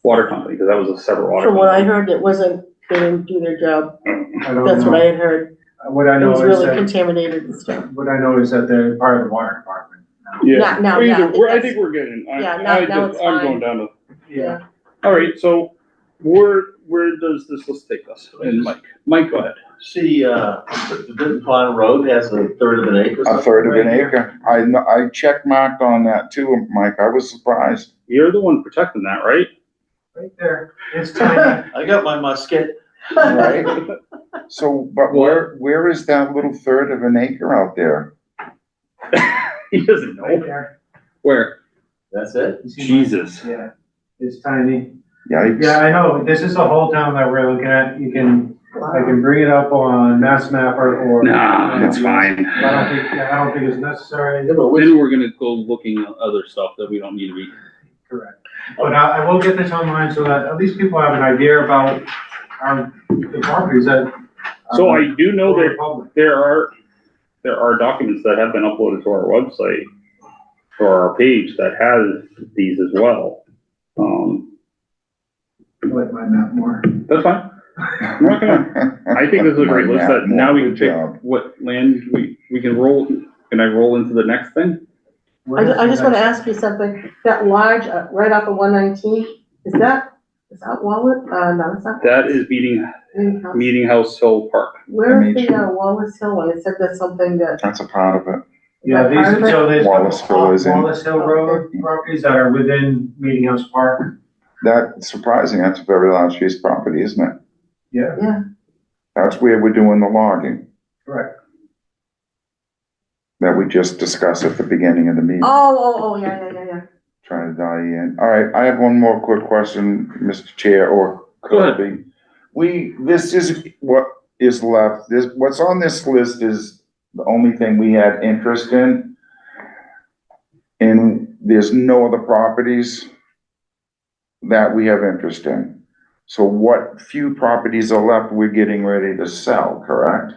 [SPEAKER 1] water company, because that was a separate water
[SPEAKER 4] From what I
[SPEAKER 1] company.
[SPEAKER 4] heard, it wasn't, they didn't do their job.
[SPEAKER 6] I don't
[SPEAKER 4] That's what I
[SPEAKER 6] know.
[SPEAKER 4] had heard.
[SPEAKER 6] What I
[SPEAKER 4] It
[SPEAKER 6] know
[SPEAKER 4] was
[SPEAKER 6] is
[SPEAKER 4] really
[SPEAKER 6] that,
[SPEAKER 4] contaminated and stuff.
[SPEAKER 6] what I know is that they're part of the water department.
[SPEAKER 1] Yeah,
[SPEAKER 4] Now, yeah, I think
[SPEAKER 1] I
[SPEAKER 4] that's-
[SPEAKER 1] think we're getting,
[SPEAKER 4] yeah, now it's
[SPEAKER 1] I'm
[SPEAKER 4] fine.
[SPEAKER 1] going down to,
[SPEAKER 4] Yeah.
[SPEAKER 1] all right, so where does this list take us? And Mike, go ahead.
[SPEAKER 2] See, the Benton Pond Road has a third of an acre.
[SPEAKER 3] A third of an
[SPEAKER 2] right here.
[SPEAKER 3] acre. I check marked on that too, Mike. I was surprised.
[SPEAKER 1] You're the one protecting that, right?
[SPEAKER 6] Right there. It's tiny.
[SPEAKER 2] I got my musket.
[SPEAKER 3] Right? So, but where is that little third of an acre out there?
[SPEAKER 1] He doesn't
[SPEAKER 6] Right
[SPEAKER 1] know.
[SPEAKER 6] there.
[SPEAKER 1] Where?
[SPEAKER 2] That's it.
[SPEAKER 6] You see my-
[SPEAKER 1] Jesus.
[SPEAKER 6] Yeah, it's tiny.
[SPEAKER 3] Yikes.
[SPEAKER 6] Yeah, I know. This is the whole town that we're looking at. I can bring it up on Mass Mapper or.
[SPEAKER 1] Nah, it's fine.
[SPEAKER 6] I don't think it's necessary.
[SPEAKER 1] Then we're gonna go looking at other stuff that we don't need to be.
[SPEAKER 6] Correct. But I will get this online so that at least people have an idea about the properties that.
[SPEAKER 1] So I do know
[SPEAKER 6] are
[SPEAKER 1] that
[SPEAKER 6] public.
[SPEAKER 1] there are documents that have been uploaded to our website or our page that has these as well.
[SPEAKER 6] I like my map more.
[SPEAKER 1] That's fine. I'm not gonna, I think this is a great list that now we can pick what land we can roll. Can I roll into the next thing?
[SPEAKER 4] I just wanna ask you something. That large, right off of 119, is that Wallet? No, it's not.
[SPEAKER 1] That is Meeting House Hill Park.
[SPEAKER 4] Where is the Wallace Hill one? It said there's something that.
[SPEAKER 3] That's a part of it.
[SPEAKER 6] Yeah,
[SPEAKER 4] Is that part of it?
[SPEAKER 6] so there's
[SPEAKER 3] Wallace Hill is in-
[SPEAKER 6] Wallace Hill Road properties that are within Meeting House Park.
[SPEAKER 3] That's surprising. That's a very large piece of property, isn't it?
[SPEAKER 6] Yeah,
[SPEAKER 3] That's where we're doing the logging
[SPEAKER 6] correct.
[SPEAKER 3] that we just discussed at the beginning of the meeting.
[SPEAKER 4] Yeah.
[SPEAKER 3] Trying to die in. All right, I have one more quick question, Mr. Chair, or
[SPEAKER 1] Go ahead.
[SPEAKER 3] Kobe. This is what is left. What's on this list is the only thing we had interest in. And there's no other properties that we have interest in. So what few properties are left, we're getting ready to sell, correct?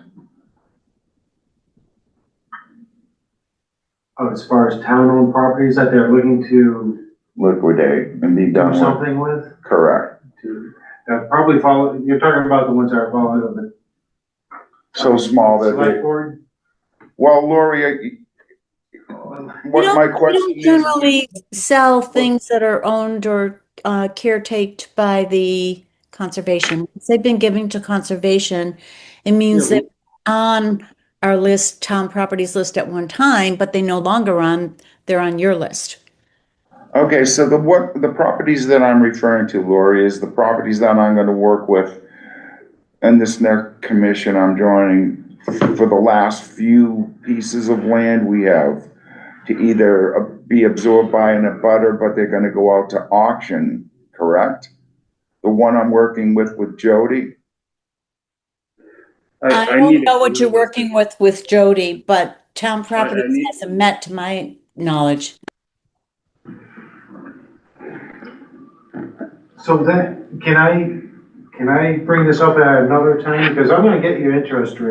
[SPEAKER 6] As far as town-owned properties that they're looking to
[SPEAKER 3] Liquidate and be
[SPEAKER 6] do
[SPEAKER 3] done with,
[SPEAKER 6] something with,
[SPEAKER 3] correct.
[SPEAKER 6] to, probably follow, you're talking about the ones that are following the.
[SPEAKER 3] So small that
[SPEAKER 6] Select
[SPEAKER 3] they,
[SPEAKER 6] board?
[SPEAKER 3] well, Lori, what my
[SPEAKER 9] We
[SPEAKER 3] question
[SPEAKER 9] don't
[SPEAKER 3] is.
[SPEAKER 9] generally sell things that are owned or caretaked by the conservation. If they've been given to conservation, it means
[SPEAKER 1] Yeah,
[SPEAKER 9] that on our list, town properties list at one time, but they no longer they're on your list.
[SPEAKER 3] Okay, so the properties that I'm referring to, Lori, is the properties that I'm gonna work with in this next commission I'm joining for the last few pieces of land we have to either be absorbed by an abutter, but they're gonna go out to auction, correct? The one I'm working with Jody?
[SPEAKER 9] I don't know what you're working with Jody, but town properties hasn't met to my knowledge.
[SPEAKER 6] So then, can I bring this up at another time? Because I'm gonna get you interested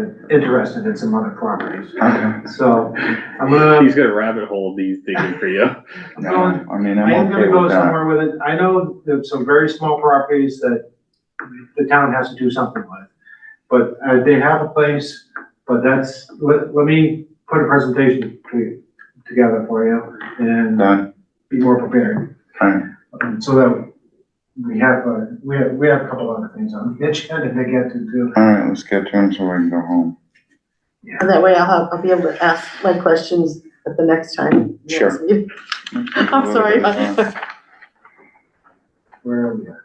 [SPEAKER 6] in some other properties.
[SPEAKER 3] Okay.
[SPEAKER 6] So, I'm gonna,
[SPEAKER 1] He's got a rabbit hole he's digging for you.
[SPEAKER 3] No, I mean,
[SPEAKER 6] I am
[SPEAKER 3] I'm
[SPEAKER 6] gonna
[SPEAKER 3] okay
[SPEAKER 6] go
[SPEAKER 3] with that.
[SPEAKER 6] somewhere with it. I know there's some very small properties that the town has to do something with. But they have a place, but let me put a presentation together for you and
[SPEAKER 3] Done.
[SPEAKER 6] be more prepared.
[SPEAKER 3] Alright.
[SPEAKER 6] So that we have a couple other things on the agenda to get to too.
[SPEAKER 3] Alright, let's get to him so we can go home.
[SPEAKER 4] And that way I'll be able to ask my questions at the next time.
[SPEAKER 3] Sure.
[SPEAKER 4] I'm sorry.
[SPEAKER 6] Where are we at?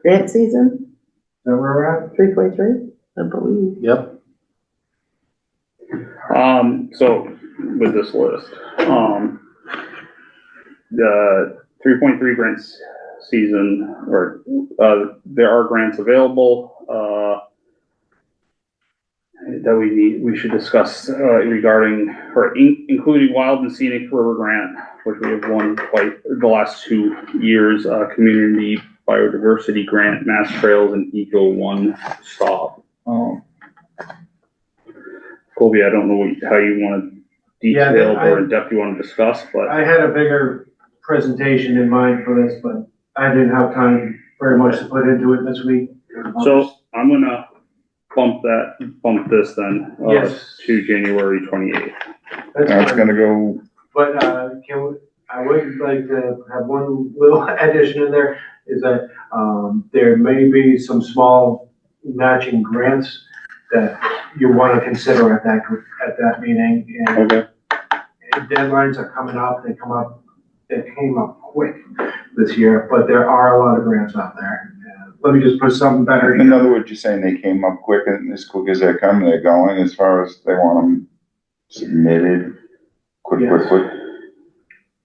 [SPEAKER 4] Grant season,
[SPEAKER 6] Is that where we're at?
[SPEAKER 4] 3.3, I believe.
[SPEAKER 1] Yep. So with this list, the 3.3 grants season, or, there are grants available, that we should discuss, regarding, or including Wild and Scenic River Grant, which we have won quite the last 2 years, Community Biodiversity Grant, Mass Trails, and Eco One Stop. Colby, I don't know how you want to detail or in depth you want to discuss, but
[SPEAKER 6] I had a bigger presentation in mind for this, but I didn't have time very much to put into it this week.
[SPEAKER 1] so I'm gonna bump this then,
[SPEAKER 6] Yes.
[SPEAKER 1] to January 28th.
[SPEAKER 6] That's
[SPEAKER 3] Now it's
[SPEAKER 6] fine.
[SPEAKER 3] gonna go,
[SPEAKER 6] But, I would like to have one little addition in there, is that, there may be some small matching grants that you wanna consider at that meeting, and
[SPEAKER 1] Okay.
[SPEAKER 6] deadlines are coming up, they came up quick this year, but there are a lot of grants out there. Let me just put something better
[SPEAKER 3] in
[SPEAKER 6] here.
[SPEAKER 3] other words, you're saying they came up quick and as quick as they're coming, they're going as far as they want them submitted? Quick.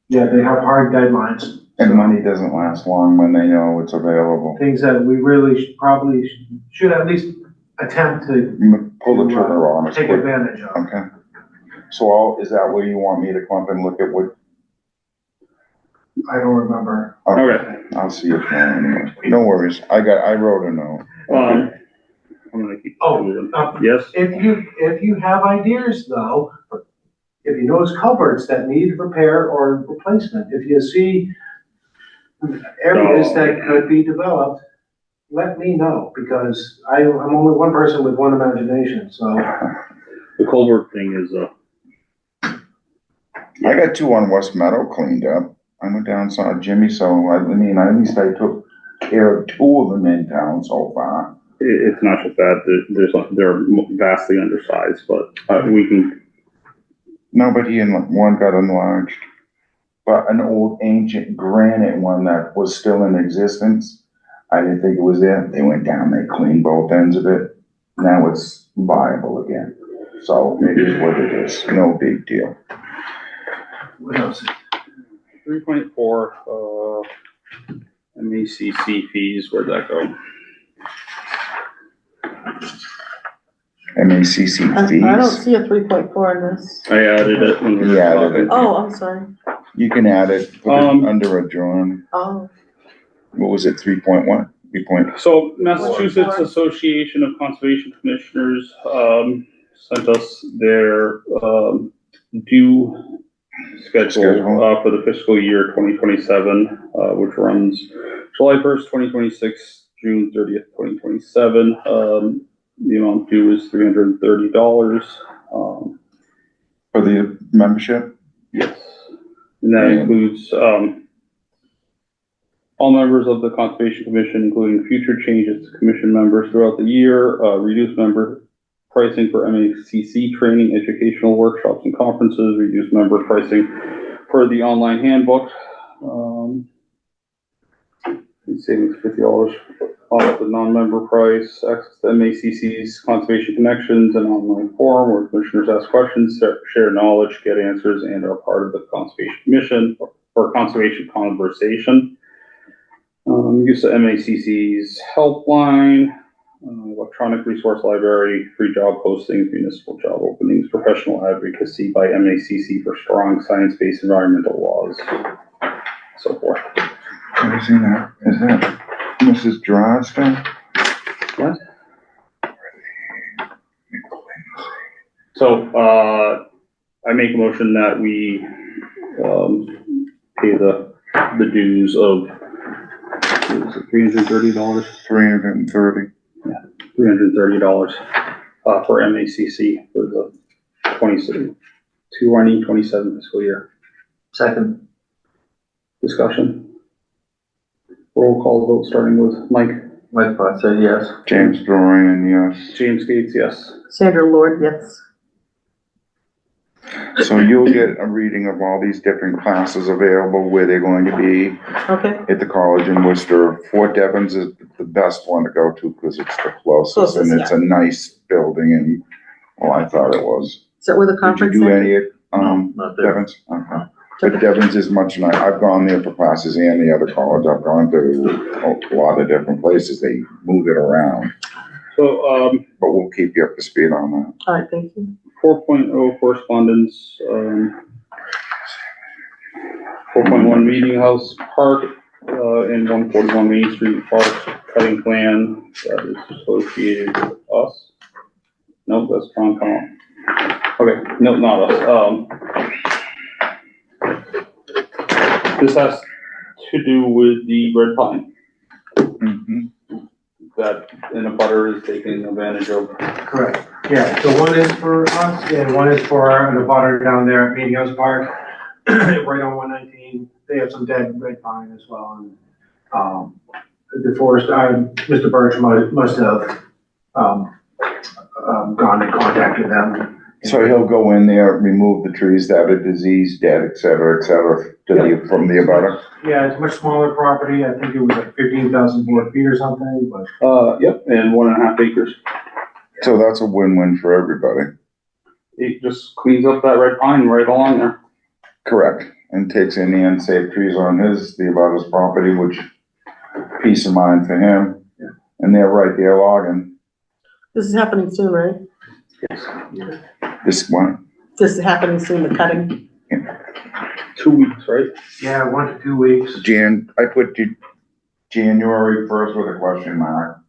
[SPEAKER 6] Yeah, they have hard deadlines.
[SPEAKER 3] And money doesn't last long when they know it's available.
[SPEAKER 6] Things that we really should at least attempt to
[SPEAKER 3] Pull the trigger on us
[SPEAKER 6] take
[SPEAKER 3] quick.
[SPEAKER 6] advantage of.
[SPEAKER 3] Okay. So is that where you want me to come up and look at what?
[SPEAKER 6] I don't remember.
[SPEAKER 1] Okay.
[SPEAKER 3] I'll see you anyway. No worries. I wrote a note.
[SPEAKER 1] I'm gonna keep moving. Yes?
[SPEAKER 6] If you have ideas though, if you notice cupboards that need repair or replacement, if you see areas that could be developed, let me know, because I'm only one person with one imagination, so.
[SPEAKER 1] The culvert thing is,
[SPEAKER 3] I got 2 on West Meadow cleaned up. I went down and saw Jimmy, so at least I took care of 2 of them in town so far.
[SPEAKER 1] it's not just that, they're vastly undersized, but, we can,
[SPEAKER 3] No, but one got enlarged. but an old ancient granite one that was still in existence. I didn't think it was there. They went down, they cleaned both ends of it. Now it's viable again. So it is what it is. No big deal.
[SPEAKER 6] What else?
[SPEAKER 1] 3.4, MECC fees, where'd that go?
[SPEAKER 3] MACC
[SPEAKER 4] I don't
[SPEAKER 3] fees.
[SPEAKER 4] see a 3.4 in this.
[SPEAKER 1] I added it when we were
[SPEAKER 3] Yeah, I
[SPEAKER 1] talking.
[SPEAKER 3] added it.
[SPEAKER 4] Oh, I'm sorry.
[SPEAKER 3] You can add it, put it under adjourn.
[SPEAKER 4] Oh,
[SPEAKER 3] What was it, 3.1? 3.
[SPEAKER 1] So Massachusetts Association of Conservation Commissioners, sent us their, due schedule, for the fiscal year 2027, which runs July 1st, 2026, June 30th, 2027. The amount due is $330.
[SPEAKER 3] For the membership?
[SPEAKER 1] Yes. And that includes, all members of the Conservation Commission, including future changes to commission members throughout the year, reduced member pricing for MACC training, educational workshops and conferences, reduced member pricing for the online handbook. Savings $50 off the non-member price, access to MACC's Conservation Connections, an online forum where commissioners ask questions, share knowledge, get answers, and are part of the Conservation Commission or Conservation Conversation. Use of MACC's helpline, electronic resource library, free job postings, municipal job openings, professional advocacy by MACC for strong science-based environmental laws, so forth.
[SPEAKER 3] Have you seen that? Is that Mrs. Droston?
[SPEAKER 1] What? So, I make a motion that we, pay the dues of, what was it, $330?
[SPEAKER 3] 330.
[SPEAKER 1] $330, for MACC for the 2027 fiscal year.
[SPEAKER 2] Second.
[SPEAKER 1] Discussion? Roll call vote starting with Mike.
[SPEAKER 2] Mike Pot said yes.
[SPEAKER 3] James Dorian, yes.
[SPEAKER 1] James Gates, yes.
[SPEAKER 4] Sandra Lord, yes.
[SPEAKER 3] So you'll get a reading of all these different classes available, where they're going to be
[SPEAKER 4] Okay.
[SPEAKER 3] at the college in Worcester. Fort Devens is the best one to go to because it's the closest and it's a nice building and, well, I thought it was.
[SPEAKER 4] Is that where the
[SPEAKER 3] Did you
[SPEAKER 4] conference
[SPEAKER 3] do
[SPEAKER 4] is?
[SPEAKER 3] any,
[SPEAKER 2] Not there.
[SPEAKER 3] Devens? Uh-huh. But Devens is much nicer. I've gone there for classes and the other college. I've gone to a lot of different places. They move it around,
[SPEAKER 1] So,
[SPEAKER 3] but we'll keep you up to speed on that.
[SPEAKER 4] All right, thank you.
[SPEAKER 1] 4.0 correspondence, 4.1 Meeting House Park, and 141 Main Street Park cutting plan that is associated with us. Nope, that's John Collin. Okay, no, not us. This has to do with the red pine
[SPEAKER 3] Mhm.
[SPEAKER 1] that in a butter is taking advantage of.
[SPEAKER 6] Correct. Yeah, so one is for us, and one is for the butter down there at Meeting House Park, right on 119. They have some dead red pine as well, and, the forest, Mr. Birch must have, gone and contacted them.
[SPEAKER 3] So he'll go in there, remove the trees that are diseased, dead, et cetera, from the abutter?
[SPEAKER 6] Yeah, it's a much smaller property. I think it was like 15,000 board feet or something, but.
[SPEAKER 1] Yep, and 1.5 acres.
[SPEAKER 3] So that's a win-win for everybody.
[SPEAKER 1] It just cleans up that red pine right along there.
[SPEAKER 3] Correct. And takes any unsafe trees on the abutter's property, which peace of mind for him.
[SPEAKER 1] Yeah.
[SPEAKER 3] And they're right there logging.
[SPEAKER 4] This is happening soon, right?
[SPEAKER 3] This one,
[SPEAKER 4] This is happening soon, the cutting.
[SPEAKER 1] 2 weeks, right?
[SPEAKER 6] Yeah, 1 to 2 weeks.
[SPEAKER 3] I put January 1st with a question mark.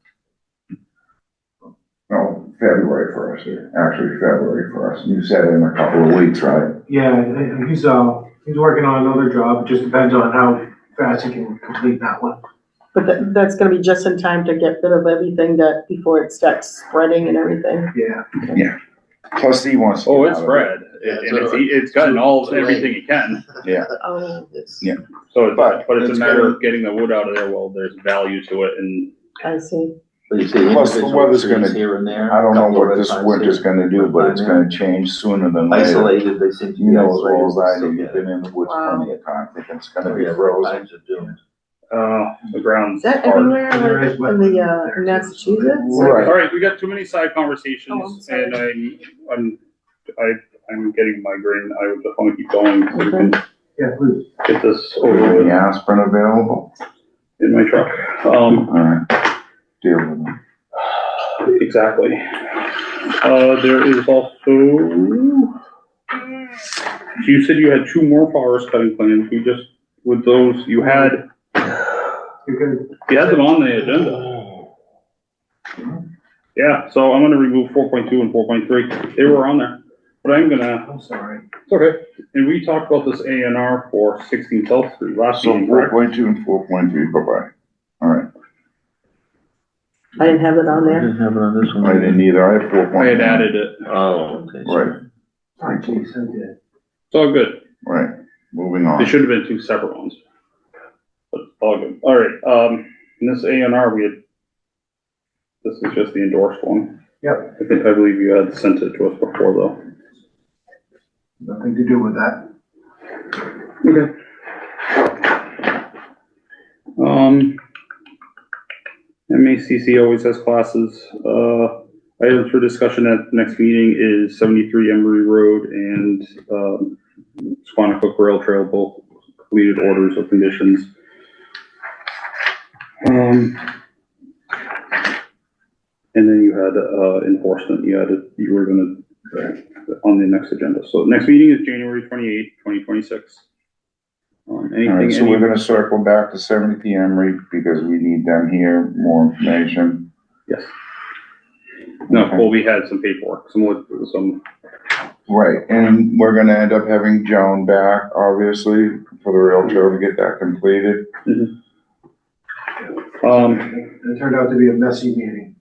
[SPEAKER 3] No, February 1st, actually February 1st. You said in a couple of weeks, right?
[SPEAKER 6] Yeah, and he's working on another job. It just depends on how fast he can complete that one.
[SPEAKER 4] But that's gonna be just in time to get rid of everything that, before it starts spreading and everything.
[SPEAKER 6] Yeah.
[SPEAKER 3] Plus he wants. to
[SPEAKER 1] Oh,
[SPEAKER 3] get
[SPEAKER 1] it's
[SPEAKER 3] out of
[SPEAKER 1] spread. It's gotten everything it can.
[SPEAKER 4] Oh, it's,
[SPEAKER 1] So,
[SPEAKER 3] But
[SPEAKER 1] but it's a
[SPEAKER 3] it's
[SPEAKER 1] matter
[SPEAKER 3] getting-
[SPEAKER 1] of getting the wood out of there while there's value to it and
[SPEAKER 4] I see.
[SPEAKER 2] But you see
[SPEAKER 3] Plus, the
[SPEAKER 2] individual
[SPEAKER 3] weather's
[SPEAKER 2] trees
[SPEAKER 3] gonna-
[SPEAKER 2] here and there.
[SPEAKER 3] I don't know
[SPEAKER 2] couple
[SPEAKER 3] what
[SPEAKER 2] red
[SPEAKER 3] this
[SPEAKER 2] pines
[SPEAKER 3] winter's
[SPEAKER 2] here.
[SPEAKER 3] gonna do, but it's gonna change sooner than later.
[SPEAKER 2] Isolated, they seem to be
[SPEAKER 3] You know as well as I
[SPEAKER 2] isolated,
[SPEAKER 3] do,
[SPEAKER 2] so
[SPEAKER 3] you've
[SPEAKER 2] yeah.
[SPEAKER 3] been in the woods
[SPEAKER 4] Wow.
[SPEAKER 3] plenty of time, thinking it's gonna
[SPEAKER 2] Oh,
[SPEAKER 3] be
[SPEAKER 2] yeah, red
[SPEAKER 3] frozen.
[SPEAKER 2] pines are doomed.
[SPEAKER 1] The ground's
[SPEAKER 4] Is that
[SPEAKER 1] hard.
[SPEAKER 4] everywhere,
[SPEAKER 6] There
[SPEAKER 4] like,
[SPEAKER 6] is
[SPEAKER 4] in the,
[SPEAKER 6] wetland there,
[SPEAKER 4] in
[SPEAKER 6] too.
[SPEAKER 4] Massachusetts?
[SPEAKER 3] Right.
[SPEAKER 1] All right, we got too many side
[SPEAKER 4] Oh,
[SPEAKER 1] conversations
[SPEAKER 4] I'm
[SPEAKER 1] and I'm getting migraine. I would just wanna keep going so we can
[SPEAKER 6] Yeah, please.
[SPEAKER 1] get this
[SPEAKER 3] Any
[SPEAKER 1] over with
[SPEAKER 3] aspirin available?
[SPEAKER 1] in my truck.
[SPEAKER 3] Alright, deal with it.
[SPEAKER 1] Exactly. There is also, you said you had two more forest cutting plans. You just, with those, you had them on the agenda. Yeah, so I'm gonna remove 4.2 and 4.3. They were on there, but I'm gonna,
[SPEAKER 6] I'm sorry.
[SPEAKER 1] it's okay. And we talked about this A&R for 16 South Street last
[SPEAKER 3] So
[SPEAKER 1] meeting,
[SPEAKER 3] four
[SPEAKER 1] correct?
[SPEAKER 3] point two and 4.3, bye-bye. Alright,
[SPEAKER 4] I didn't have it on
[SPEAKER 2] I
[SPEAKER 4] there.
[SPEAKER 2] didn't have it on this one.
[SPEAKER 3] I didn't either, I had 4.1.
[SPEAKER 1] I had added it.
[SPEAKER 2] Oh, okay.
[SPEAKER 3] Right,
[SPEAKER 6] Oh, geez, I did.
[SPEAKER 1] It's all good.
[SPEAKER 3] right, moving on.
[SPEAKER 1] They should have been two separate ones. But all good. All right, in this A&R, this is just the endorsed one.
[SPEAKER 6] Yep.
[SPEAKER 1] I believe you had sent it to us before though.
[SPEAKER 6] Nothing to do with that.
[SPEAKER 1] Okay. MACC always has classes. Items for discussion at the next meeting is 73 Emery Road and, Squanicook Rail Trail, both completed orders of conditions. And then you had, enforcement, you were gonna, on the next agenda. So next meeting is January 28th, 2026. Anything,
[SPEAKER 3] Alright, so we're gonna circle back to 70 Emery because we need them here, more information.
[SPEAKER 1] yes. No,
[SPEAKER 3] Okay.
[SPEAKER 1] well, we had some paperwork, some,
[SPEAKER 3] Right, and we're gonna end up having Joan back, obviously, for the rail trail to get that completed.
[SPEAKER 6] It turned out to be a messy meeting.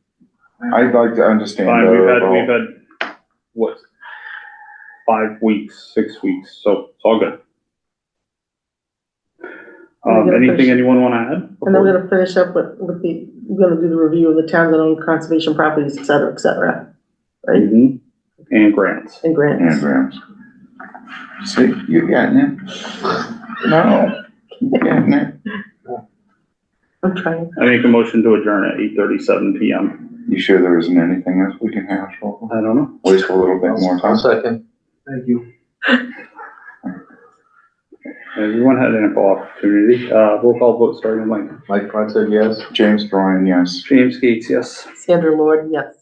[SPEAKER 3] I'd like to understand
[SPEAKER 1] fine,
[SPEAKER 3] better
[SPEAKER 1] we've
[SPEAKER 3] about,
[SPEAKER 1] had, what, 5 weeks, 6 weeks, so it's all good.
[SPEAKER 4] We're gonna
[SPEAKER 1] Anything
[SPEAKER 4] finish-
[SPEAKER 1] anyone wanna add?
[SPEAKER 4] And then we're gonna finish up with we're gonna do the review of the towns that own conservation properties, et cetera, right?
[SPEAKER 1] Mhm. And grants.
[SPEAKER 4] And grants.
[SPEAKER 3] Grams. See, you're getting it. No, you're getting it.
[SPEAKER 4] I'm trying.
[SPEAKER 1] I make a motion to adjourn at 8:37 PM.
[SPEAKER 3] You sure there isn't anything else we can hash over?
[SPEAKER 1] I don't know.
[SPEAKER 3] Waste a little bit more
[SPEAKER 2] I'll
[SPEAKER 3] time.
[SPEAKER 2] second.
[SPEAKER 6] Thank you.
[SPEAKER 1] Everyone had an ample opportunity. Roll call vote starting with Mike.
[SPEAKER 2] Mike Clark said yes.
[SPEAKER 3] James Bryan, yes.
[SPEAKER 1] James Gates, yes.
[SPEAKER 4] Sandra Lord, yes.